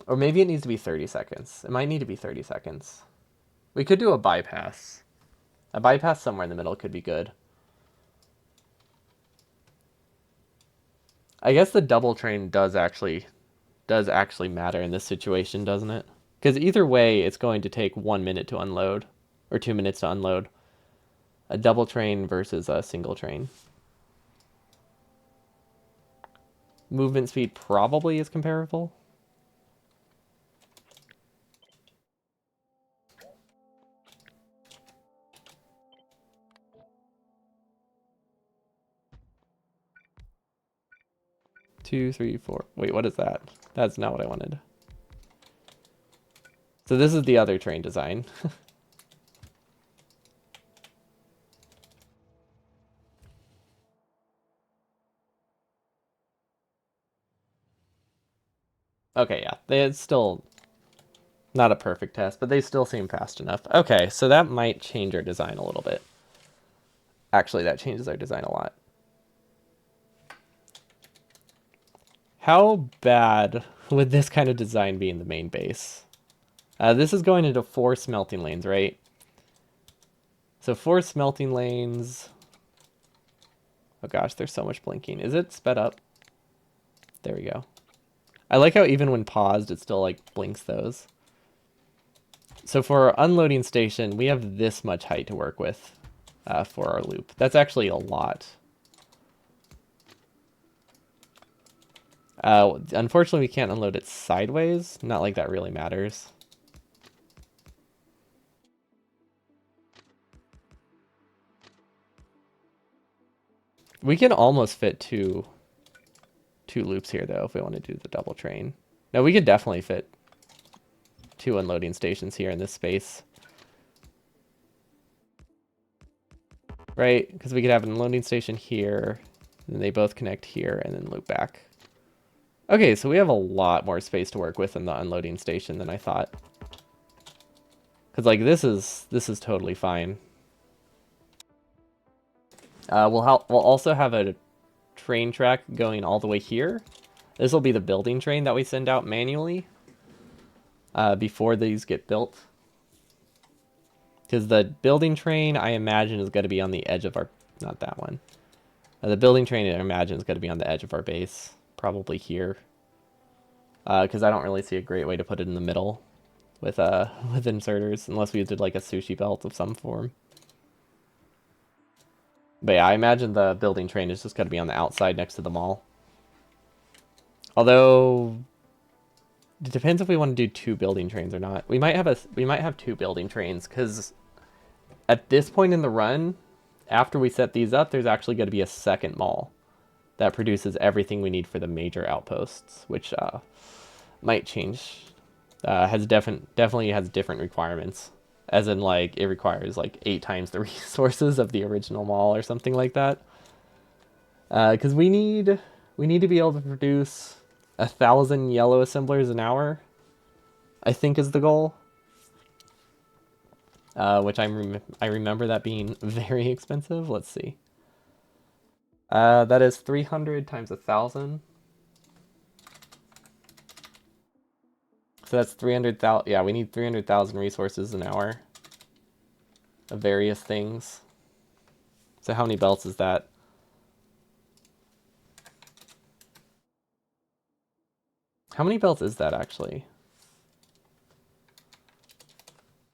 Or maybe it needs to be 30 seconds. It might need to be 30 seconds. We could do a bypass. A bypass somewhere in the middle could be good. I guess the double train does actually matter in this situation, doesn't it? Because either way, it's going to take 1 minute to unload, or 2 minutes to unload. A double train versus a single train. Movement speed probably is comparable. Two, three, 4. Wait, what is that? That's not what I wanted. So this is the other train design. Okay, yeah. It's still not a perfect test, but they still seem fast enough. Okay, so that might change our design a little bit. Actually, that changes our design a lot. How bad would this kind of design be in the main base? This is going into 4 smelting lanes, right? So 4 smelting lanes. Oh gosh, there's so much blinking. Is it sped up? There we go. I like how even when paused, it still like blinks those. So for our unloading station, we have this much height to work with for our loop. That's actually a lot. Unfortunately, we can't unload it sideways. Not like that really matters. We can almost fit two loops here, though, if we want to do the double train. No, we could definitely fit 2 unloading stations here in this space. Right? Because we could have an unloading station here, and then they both connect here, and then loop back. Okay, so we have a lot more space to work with in the unloading station than I thought. Because, like, this is totally fine. We'll also have a train track going all the way here. This will be the building train that we send out manually before these get built. Because the building train, I imagine, is going to be on the edge of our... Not that one. The building train, I imagine, is going to be on the edge of our base. Probably here. Because I don't really see a great way to put it in the middle with with inserters. Unless we did like a sushi belt of some form. But yeah, I imagine the building train is just going to be on the outside next to the mall. Although... It depends if we want to do 2 building trains or not. We might have 2 building trains, because at this point in the run, after we set these up, there's actually going to be a second mall that produces everything we need for the major outposts, which might change. Definitely has different requirements, as in like it requires like 8 times the resources of the original mall or something like that. Because we need to be able to produce 1,000 yellow assemblers an hour, I think is the goal. Which I remember that being very expensive. Let's see. That is 300 times 1,000. So that's 300,000. Yeah, we need 300,000 resources an hour of various things. So how many belts is that? How many belts is that actually?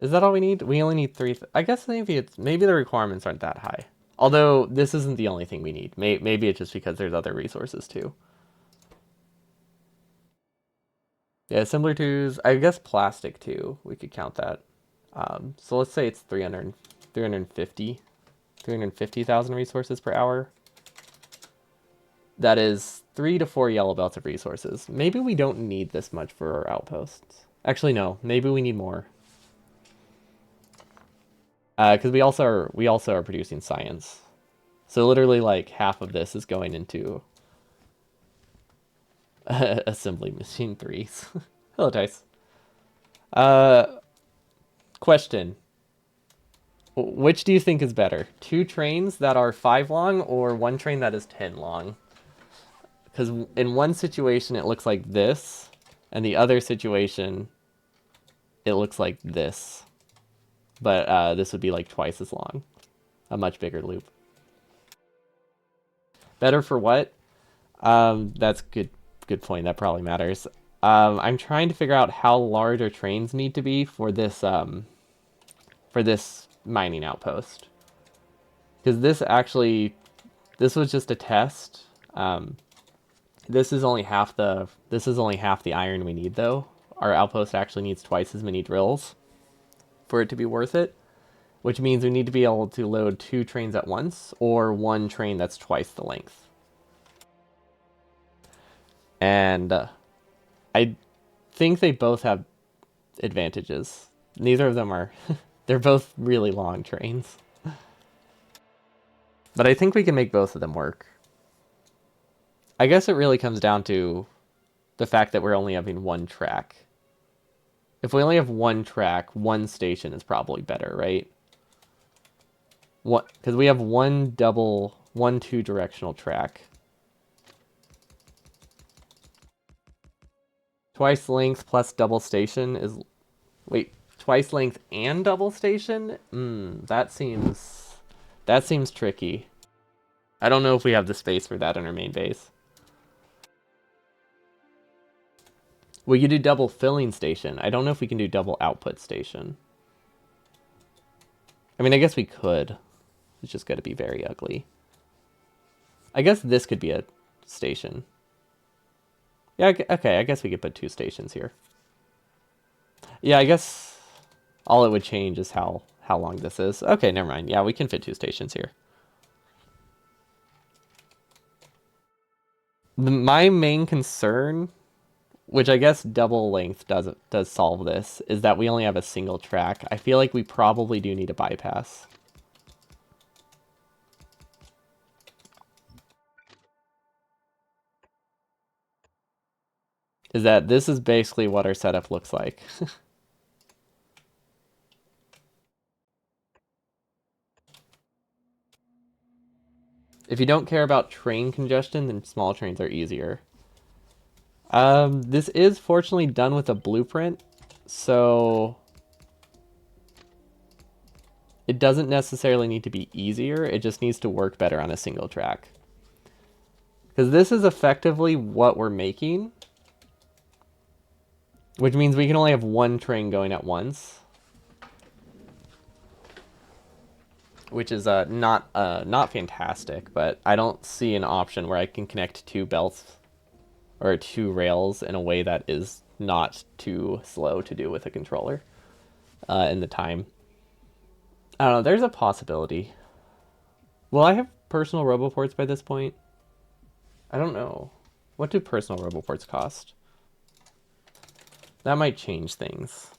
Is that all we need? We only need 3. I guess maybe the requirements aren't that high. Although this isn't the only thing we need. Maybe it's just because there's other resources too. Yeah, assembler twos. I guess plastic too. We could count that. So let's say it's 350,000 resources per hour. That is 3 to 4 yellow belts of resources. Maybe we don't need this much for our outposts. Actually, no. Maybe we need more. Because we also are producing science. So literally, like half of this is going into assembly machine 3s. Hello, Dice. Question. Which do you think is better? 2 trains that are 5 long or 1 train that is 10 long? Because in one situation it looks like this, and the other situation it looks like this. But this would be like twice as long. A much bigger loop. Better for what? That's good point. That probably matters. I'm trying to figure out how large our trains need to be for this mining outpost. Because this was just a test. This is only half the iron we need though. Our outpost actually needs twice as many drills for it to be worth it, which means we need to be able to load 2 trains at once or 1 train that's twice the length. And I think they both have advantages. Neither of them are they're both really long trains. But I think we can make both of them work. I guess it really comes down to the fact that we're only having 1 track. If we only have 1 track, 1 station is probably better, right? Because we have 1 2-directional track. Twice length plus double station is... Wait, twice length and double station? That seems tricky. I don't know if we have the space for that in our main base. We could do double filling station. I don't know if we can do double output station. I mean, I guess we could. It's just got to be very ugly. I guess this could be a station. Yeah, okay, I guess we could put 2 stations here. Yeah, I guess all it would change is how long this is. Okay, never mind. Yeah, we can fit 2 stations here. My main concern which I guess double length does solve this, is that we only have a single track. I feel like we probably do need a bypass. Is that this is basically what our setup looks like. If you don't care about train congestion, then small trains are easier. This is fortunately done with a blueprint, so it doesn't necessarily need to be easier, it just needs to work better on a single track. Because this is effectively what we're making, which means we can only have one train going at once. Which is not fantastic, but I don't see an option where I can connect two belts or two rails in a way that is not too slow to do with a controller in the time. I don't know, there's a possibility. Will I have personal roboports by this point? I don't know. What do personal roboports cost? That might change things.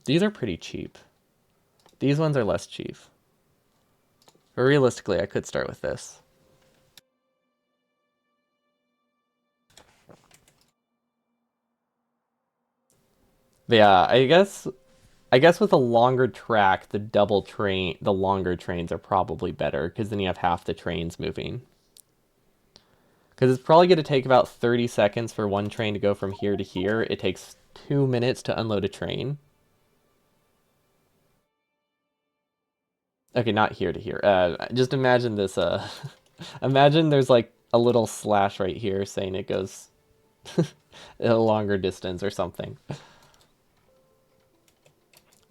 These are pretty cheap. These ones are less cheap. But realistically, I could start with this. But yeah, I guess with a longer track, the longer trains are probably better because then you have half the trains moving. Because it's probably going to take about 30 seconds for one train to go from here to here. It takes 2 minutes to unload a train. Okay, not here to here. Just imagine this. Imagine there's like a little slash right here saying it goes a longer distance or something.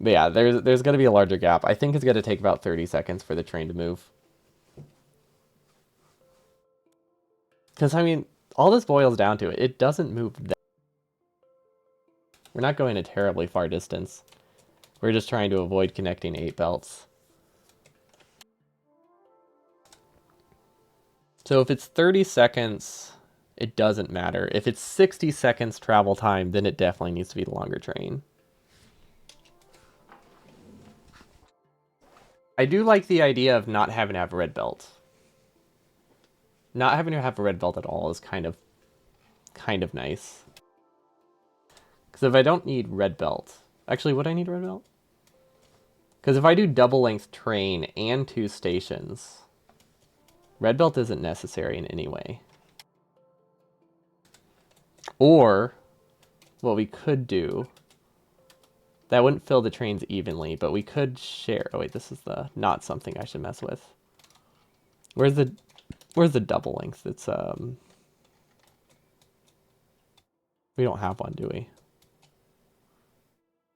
But yeah, there's going to be a larger gap. I think it's going to take about 30 seconds for the train to move. Because, I mean, all this boils down to it doesn't move that. We're not going a terribly far distance. We're just trying to avoid connecting 8 belts. So if it's 30 seconds, it doesn't matter. If it's 60 seconds travel time, then it definitely needs to be the longer train. I do like the idea of not having to have a red belt. Not having to have a red belt at all is kind of nice. Because if I don't need red belt... Actually, would I need red belt? Because if I do double length train and 2 stations, red belt isn't necessary in any way. Or, what we could do... That wouldn't fill the trains evenly, but we could share... Oh wait, this is not something I should mess with. Where's the double length? It's, we don't have one, do we?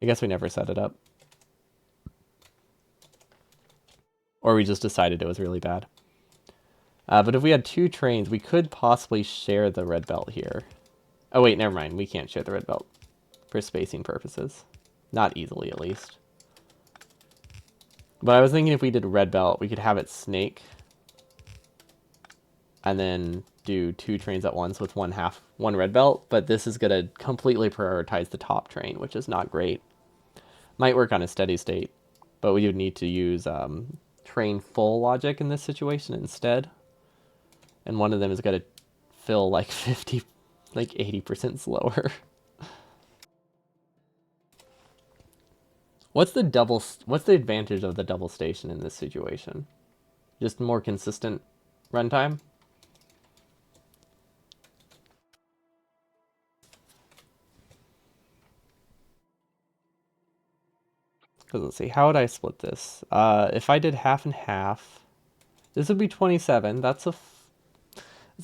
I guess we never set it up. Or we just decided it was really bad. But if we had 2 trains, we could possibly share the red belt here. Oh wait, never mind. We can't share the red belt for spacing purposes. Not easily, at least. But I was thinking if we did red belt, we could have it snake. And then do 2 trains at once with one red belt. But this is going to completely prioritize the top train, which is not great. Might work on a steady state. But we would need to use train full logic in this situation instead. And one of them is going to fill like 80% slower. What's the advantage of the double station in this situation? Just more consistent runtime? Because let's see, how would I split this? If I did half and half, this would be 27. It's a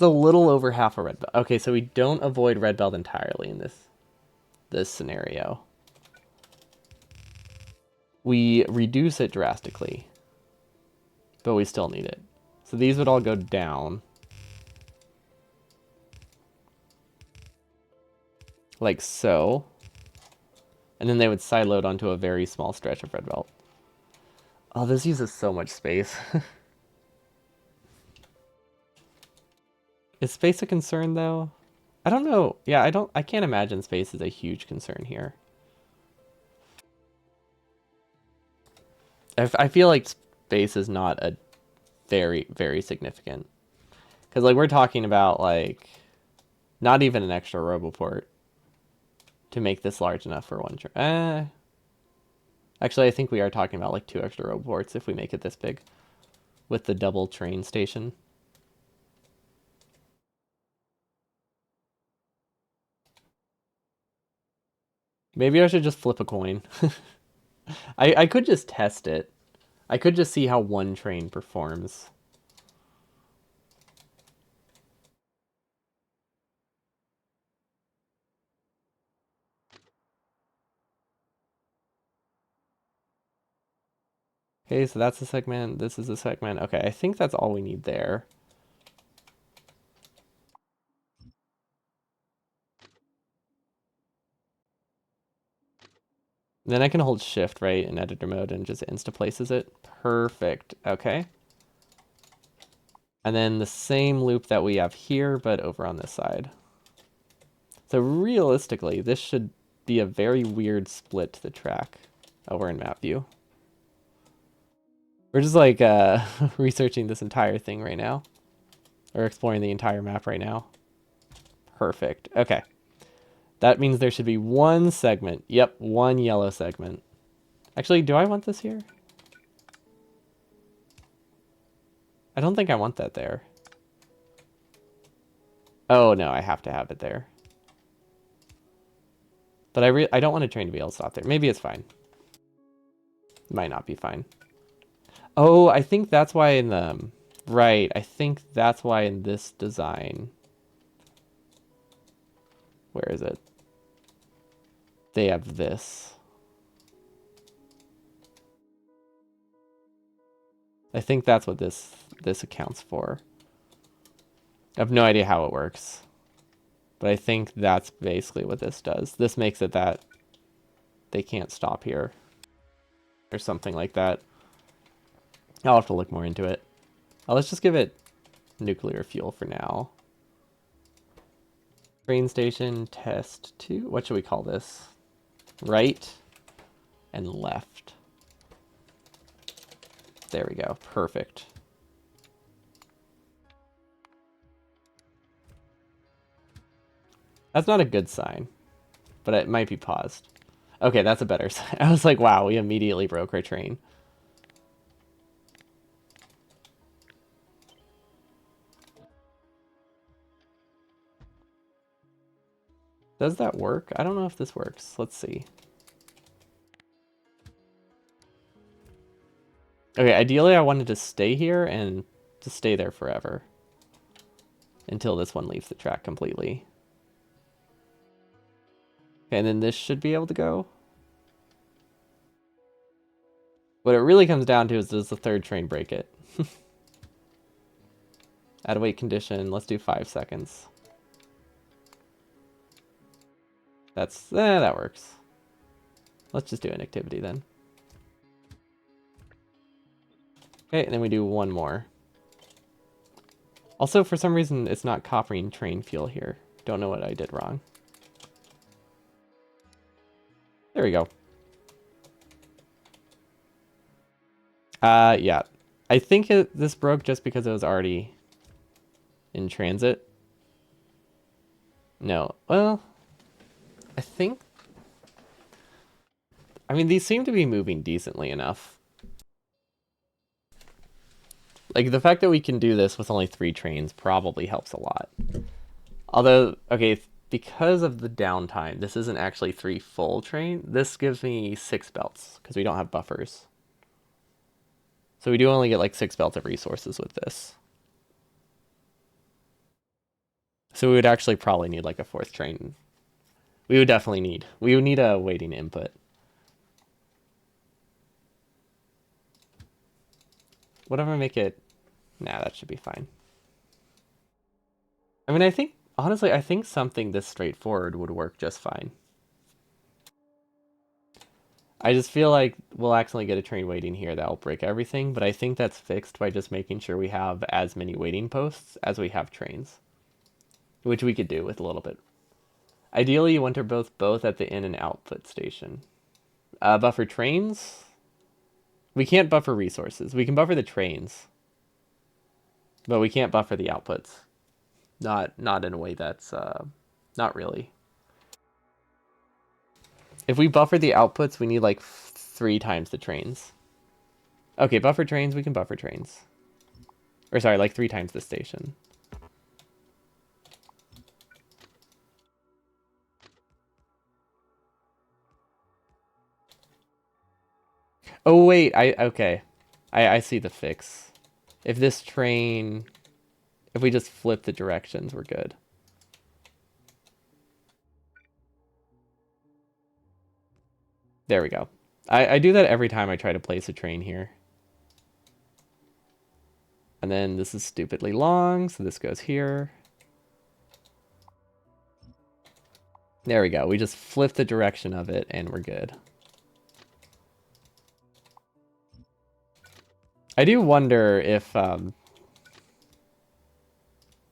little over half a red belt. Okay, so we don't avoid red belt entirely in this scenario. We reduce it drastically, but we still need it. So these would all go down. Like so. And then they would sideload onto a very small stretch of red belt. Oh, this uses so much space. Is space a concern, though? I don't know. Yeah, I can't imagine space is a huge concern here. I feel like space is not a very, very significant. Because, like, we're talking about, like, not even an extra roboport to make this large enough for one train. Actually, I think we are talking about, like, 2 extra roboports if we make it this big with the double train station. Maybe I should just flip a coin. I could just test it. I could just see how one train performs. Okay, so that's a segment. This is a segment. Okay, I think that's all we need there. Then I can hold shift, right, in editor mode and just insta-places it. Perfect. Okay. And then the same loop that we have here, but over on this side. So realistically, this should be a very weird split to the track. Oh, we're in map view. We're just like researching this entire thing right now. Or exploring the entire map right now. Perfect. Okay. That means there should be one segment. Yep, one yellow segment. Actually, do I want this here? I don't think I want that there. Oh, no, I have to have it there. But I don't want a train to be able to stop there. Maybe it's fine. Might not be fine. Oh, I think that's why in the... Right, I think that's why in this design... Where is it? They have this. I think that's what this accounts for. I have no idea how it works. But I think that's basically what this does. This makes it that they can't stop here. Or something like that. I'll have to look more into it. Oh, let's just give it nuclear fuel for now. Train station test 2. What should we call this? Right and left. There we go. Perfect. That's not a good sign, but it might be paused. Okay, that's a better sign. I was like, wow, we immediately broke our train. Does that work? I don't know if this works. Let's see. Okay, ideally I wanted to stay here and to stay there forever. Until this one leaves the track completely. Okay, and then this should be able to go. What it really comes down to is, does the third train break it? Add a wait condition. Let's do 5 seconds. That works. Let's just do an activity then. Okay, and then we do one more. Also, for some reason, it's not copying train fuel here. Don't know what I did wrong. There we go. Yeah. I think this broke just because it was already in transit. No. Well, I think... I mean, these seem to be moving decently enough. Like, the fact that we can do this with only 3 trains probably helps a lot. Although, okay, because of the downtime, this isn't actually 3 full train. This gives me 6 belts, because we don't have buffers. So we do only get, like, 6 belts of resources with this. So we would actually probably need, like, a 4th train. We would definitely need. We would need a waiting input. Whatever, make it... Nah, that should be fine. I mean, I think... Honestly, I think something this straightforward would work just fine. I just feel like we'll accidentally get a train waiting here that'll break everything, but I think that's fixed by just making sure we have as many waiting posts as we have trains. which we could do with a little bit. Ideally, you want to both at the in and output station. Buffer trains. We can't buffer resources. We can buffer the trains, but we can't buffer the outputs. Not in a way that's not really. If we buffer the outputs, we need like 3 times the trains. Okay, buffer trains, we can buffer trains. Or sorry, like 3 times the station. Oh wait, okay. I see the fix. If this train, if we just flip the directions, we're good. There we go. I do that every time I try to place a train here. And then this is stupidly long, so this goes here. There we go. We just flip the direction of it and we're good. I do wonder if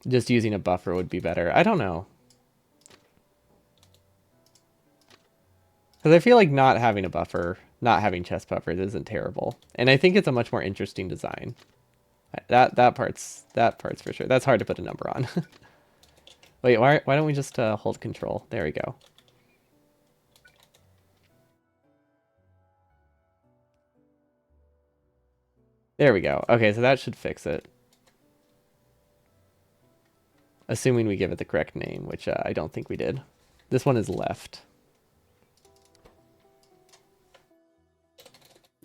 just using a buffer would be better. I don't know. Because I feel like not having a buffer, not having chest buffers isn't terrible. And I think it's a much more interesting design. That part's for sure. That's hard to put a number on. Wait, why don't we just hold control? There we go. There we go. Okay, so that should fix it. Assuming we give it the correct name, which I don't think we did. This one is left.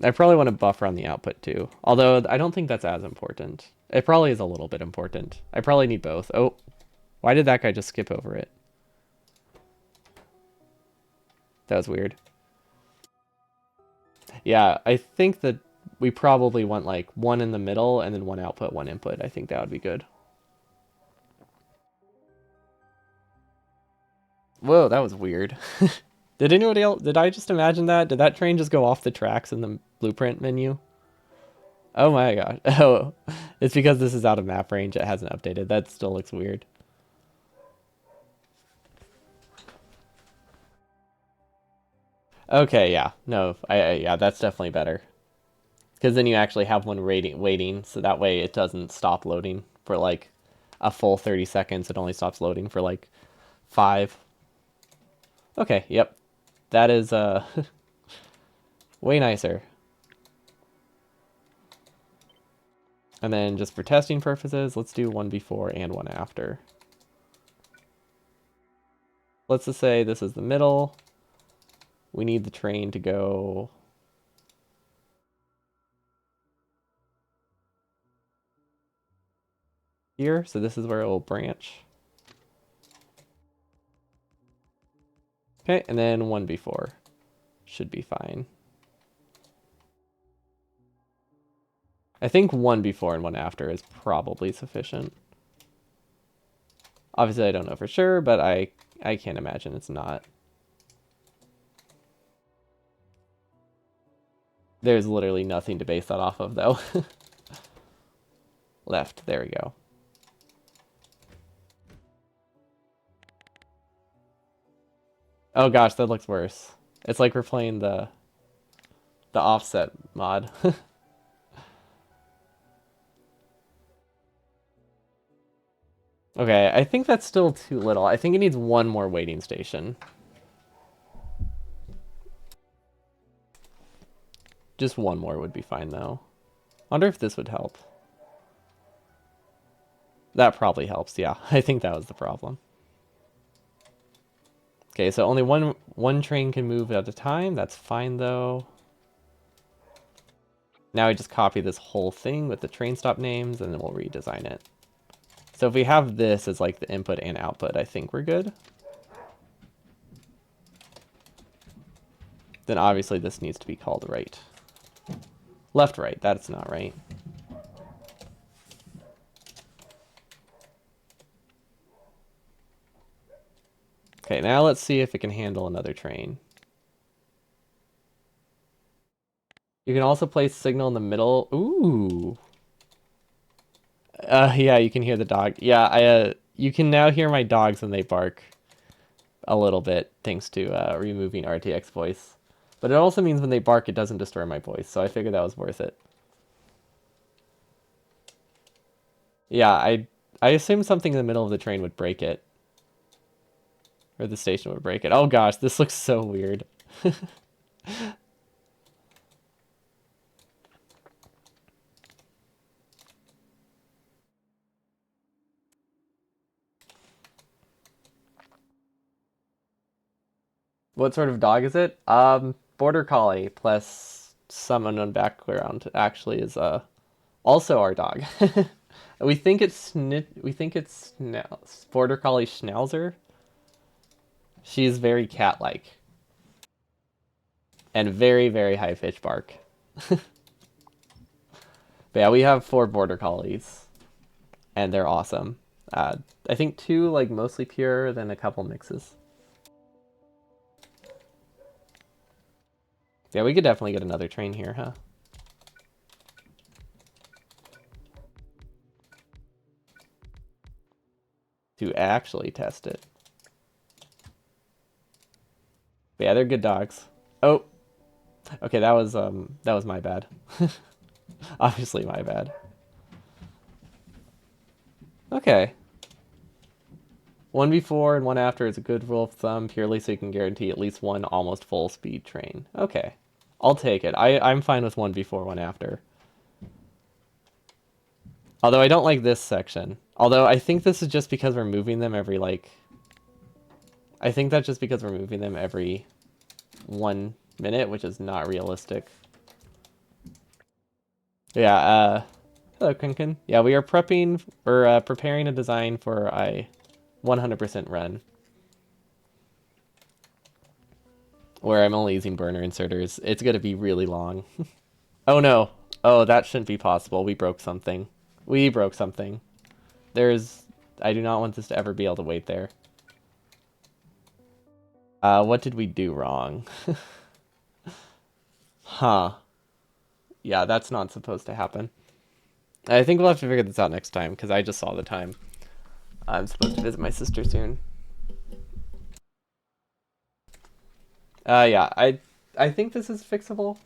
I probably want to buffer on the output too. Although I don't think that's as important. It probably is a little bit important. I probably need both. Oh, why did that guy just skip over it? That was weird. Yeah, I think that we probably want like one in the middle and then one output, one input. I think that would be good. Whoa, that was weird. Did anybody else, did I just imagine that? Did that train just go off the tracks in the blueprint menu? Oh my god. Oh, it's because this is out of map range. It hasn't updated. That still looks weird. Okay, yeah. No, yeah, that's definitely better. Because then you actually have one waiting, so that way it doesn't stop loading for like a full 30 seconds. It only stops loading for like 5. Okay, yep. That is way nicer. And then just for testing purposes, let's do one before and one after. Let's just say this is the middle. We need the train to go here, so this is where it will branch. Okay, and then one before. Should be fine. I think one before and one after is probably sufficient. Obviously, I don't know for sure, but I can't imagine it's not. There's literally nothing to base that off of, though. Left, there we go. Oh gosh, that looks worse. It's like we're playing the offset mod. Okay, I think that's still too little. I think it needs one more waiting station. Just one more would be fine, though. Wonder if this would help. That probably helps, yeah. I think that was the problem. Okay, so only one train can move at a time. That's fine, though. Now I just copy this whole thing with the train stop names, and then we'll redesign it. So if we have this as like the input and output, I think we're good. Then obviously this needs to be called right. Left, right, that's not right. Okay, now let's see if it can handle another train. You can also place signal in the middle. Ooh. Yeah, you can hear the dog. Yeah, you can now hear my dogs when they bark a little bit, thanks to removing RTX voice. But it also means when they bark, it doesn't destroy my voice, so I figured that was worth it. Yeah, I assumed something in the middle of the train would break it. Or the station would break it. Oh gosh, this looks so weird. What sort of dog is it? Border Collie plus some unknown background actually is also our dog. We think it's Border Collie Schnauzer. She's very cat-like and very, very high pitch bark. But yeah, we have 4 Border Collies, and they're awesome. I think 2 like mostly pure, then a couple mixes. Yeah, we could definitely get another train here, huh? To actually test it. But yeah, they're good dogs. Oh, okay, that was my bad. Obviously my bad. Okay. 1 before and 1 after is a good rule of thumb, purely so you can guarantee at least 1 almost full speed train. Okay. I'll take it. I'm fine with 1 before, 1 after. Although I don't like this section. Although I think this is just because we're moving them every, like... I think that's just because we're moving them every 1 minute, which is not realistic. Yeah, hello, Kunkin. Yeah, we are preparing a design for a 100% run. Where I'm only using burner inserters. It's gonna be really long. Oh no. Oh, that shouldn't be possible. We broke something. We broke something. I do not want this to ever be able to wait there. What did we do wrong? Huh. Yeah, that's not supposed to happen. I think we'll have to figure this out next time, because I just saw the time. I'm supposed to visit my sister soon. Yeah, I think this is fixable.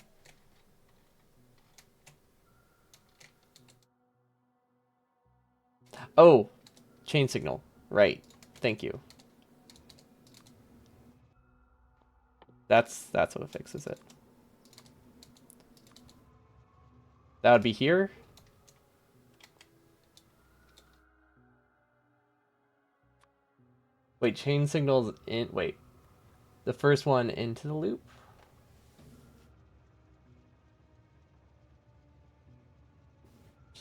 Oh, chain signal. Right. Thank you. That's what fixes it. That would be here. Wait, chain signals in... Wait. The first one into the loop?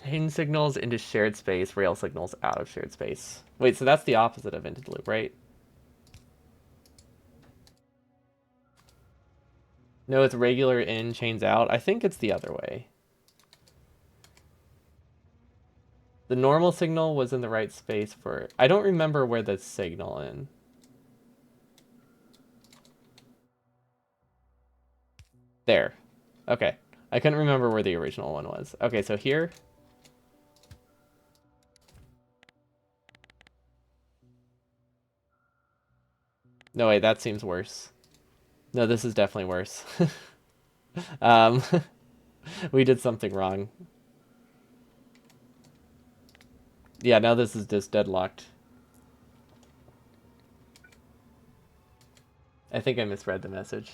Chain signals into shared space, rail signals out of shared space. Wait, so that's the opposite of into the loop, right? No, it's regular in, chains out. I think it's the other way. The normal signal was in the right space for... I don't remember where the signal in. There. Okay. I couldn't remember where the original one was. Okay, so here. No, wait, that seems worse. No, this is definitely worse. um, we did something wrong. Yeah, now this is just deadlocked. I think I misread the message.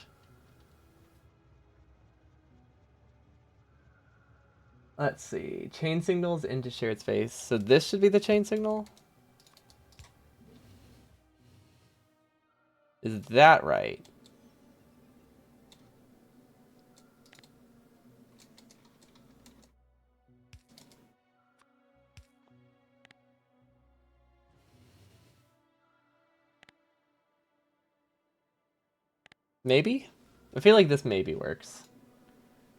Let's see. Chain signals into shared space. So this should be the chain signal? Is that right? Maybe? I feel like this maybe works.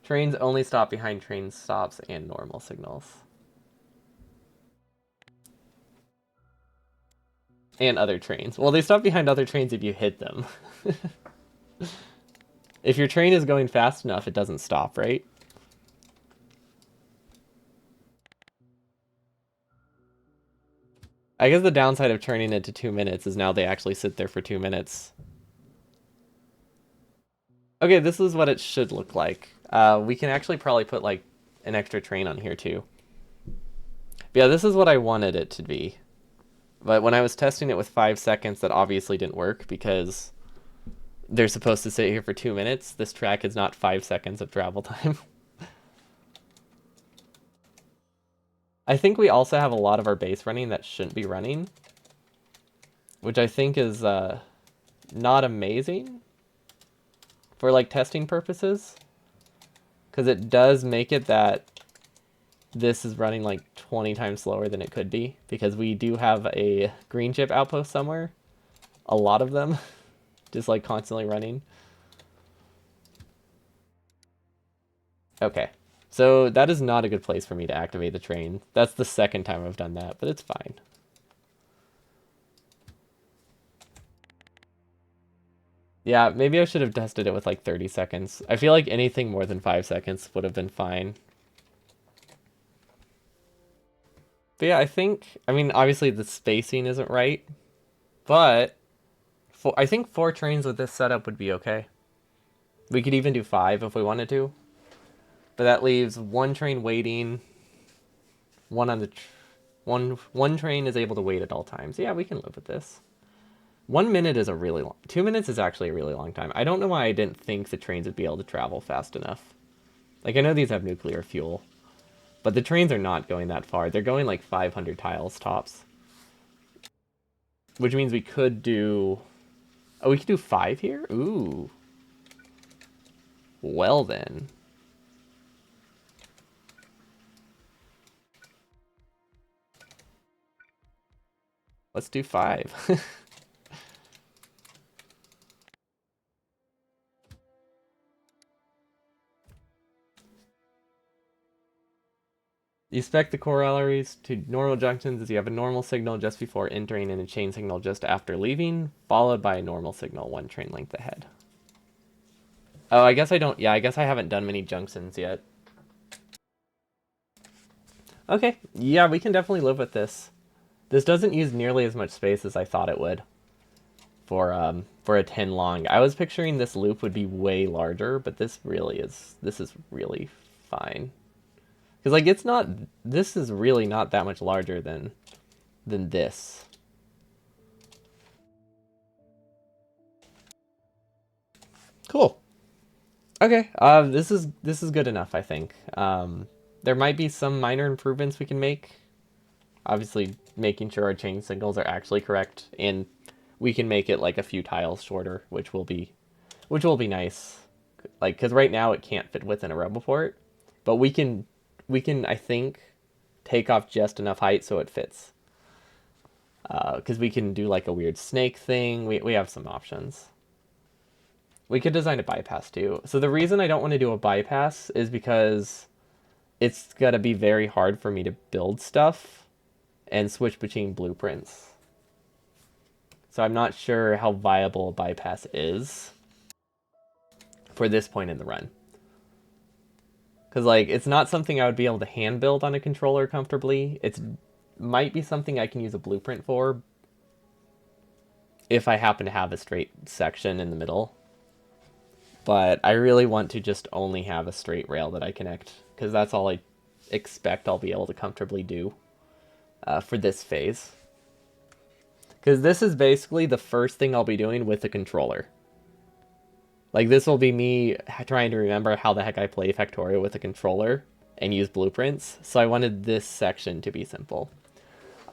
Trains only stop behind train stops and normal signals. And other trains. Well, they stop behind other trains if you hit them. If your train is going fast enough, it doesn't stop, right? I guess the downside of turning it to 2 minutes is now they actually sit there for 2 minutes. Okay, this is what it should look like. We can actually probably put like an extra train on here too. But yeah, this is what I wanted it to be. But when I was testing it with 5 seconds, that obviously didn't work because they're supposed to sit here for 2 minutes. This track is not 5 seconds of travel time. I think we also have a lot of our base running that shouldn't be running, which I think is not amazing for like testing purposes, because it does make it that this is running like 20 times slower than it could be, because we do have a green chip outpost somewhere, a lot of them, just like constantly running. Okay, so that is not a good place for me to activate the train. That's the second time I've done that, but it's fine. Yeah, maybe I should have tested it with like 30 seconds. I feel like anything more than 5 seconds would have been fine. But yeah, I mean, obviously the spacing isn't right, but I think 4 trains with this setup would be okay. We could even do 5 if we wanted to. But that leaves 1 train waiting, one on the one train is able to wait at all times. Yeah, we can live with this. 1 minute is a really long. 2 minutes is actually a really long time. I don't know why I didn't think the trains would be able to travel fast enough. Like, I know these have nuclear fuel, but the trains are not going that far. They're going like 500 tiles tops, which means we could do. Oh, we could do 5 here. Ooh. Well then. Let's do 5. You spec the corollaries to normal junctions as you have a normal signal just before entering and a chain signal just after leaving, followed by a normal signal 1 train length ahead. Oh, I guess I don't. Yeah, I guess I haven't done many junctions yet. Okay, yeah, we can definitely live with this. This doesn't use nearly as much space as I thought it would for a 10 long. I was picturing this loop would be way larger, but this is really fine. Because like it's not, this is really not that much larger than this. Cool. Okay. This is good enough, I think. There might be some minor improvements we can make. Obviously, making sure our chain signals are actually correct, and we can make it like a few tiles shorter, which will be nice. Like, because right now it can't fit within a rebel port, but we can I think take off just enough height so it fits. Because we can do like a weird snake thing. We have some options. We could design a bypass too. So the reason I don't want to do a bypass is because it's gonna be very hard for me to build stuff and switch between blueprints. So I'm not sure how viable a bypass is for this point in the run. Because like it's not something I would be able to hand build on a controller comfortably. It's might be something I can use a blueprint for if I happen to have a straight section in the middle. But I really want to just only have a straight rail that I connect, because that's all I expect I'll be able to comfortably do for this phase. Because this is basically the first thing I'll be doing with the controller. Like, this will be me trying to remember how the heck I play Factorio with a controller and use blueprints. So I wanted this section to be simple.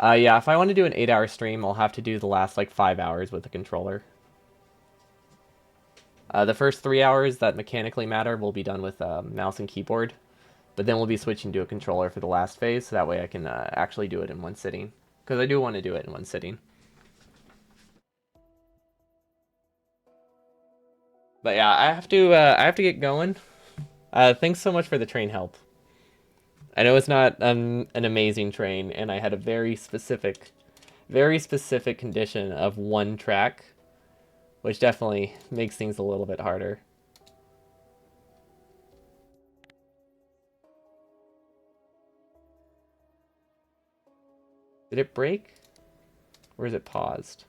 Yeah, if I want to do an 8-hour stream, I'll have to do the last, like, 5 hours with the controller. The first 3 hours that mechanically matter will be done with mouse and keyboard. But then we'll be switching to a controller for the last phase, so that way I can actually do it in one sitting. Because I do want to do it in one sitting. But yeah, I have to get going. Thanks so much for the train help. I know it's not an amazing train, and I had a very specific condition of 1 track, which definitely makes things a little bit harder. Did it break? Or is it paused?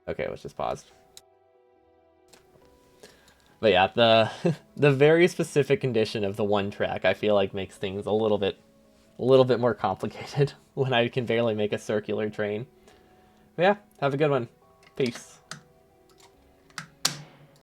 Okay, it was just paused. But yeah, the the very specific condition of the one track I feel like makes things a little bit more complicated when I can barely make a circular train. But yeah, have a good one. Peace.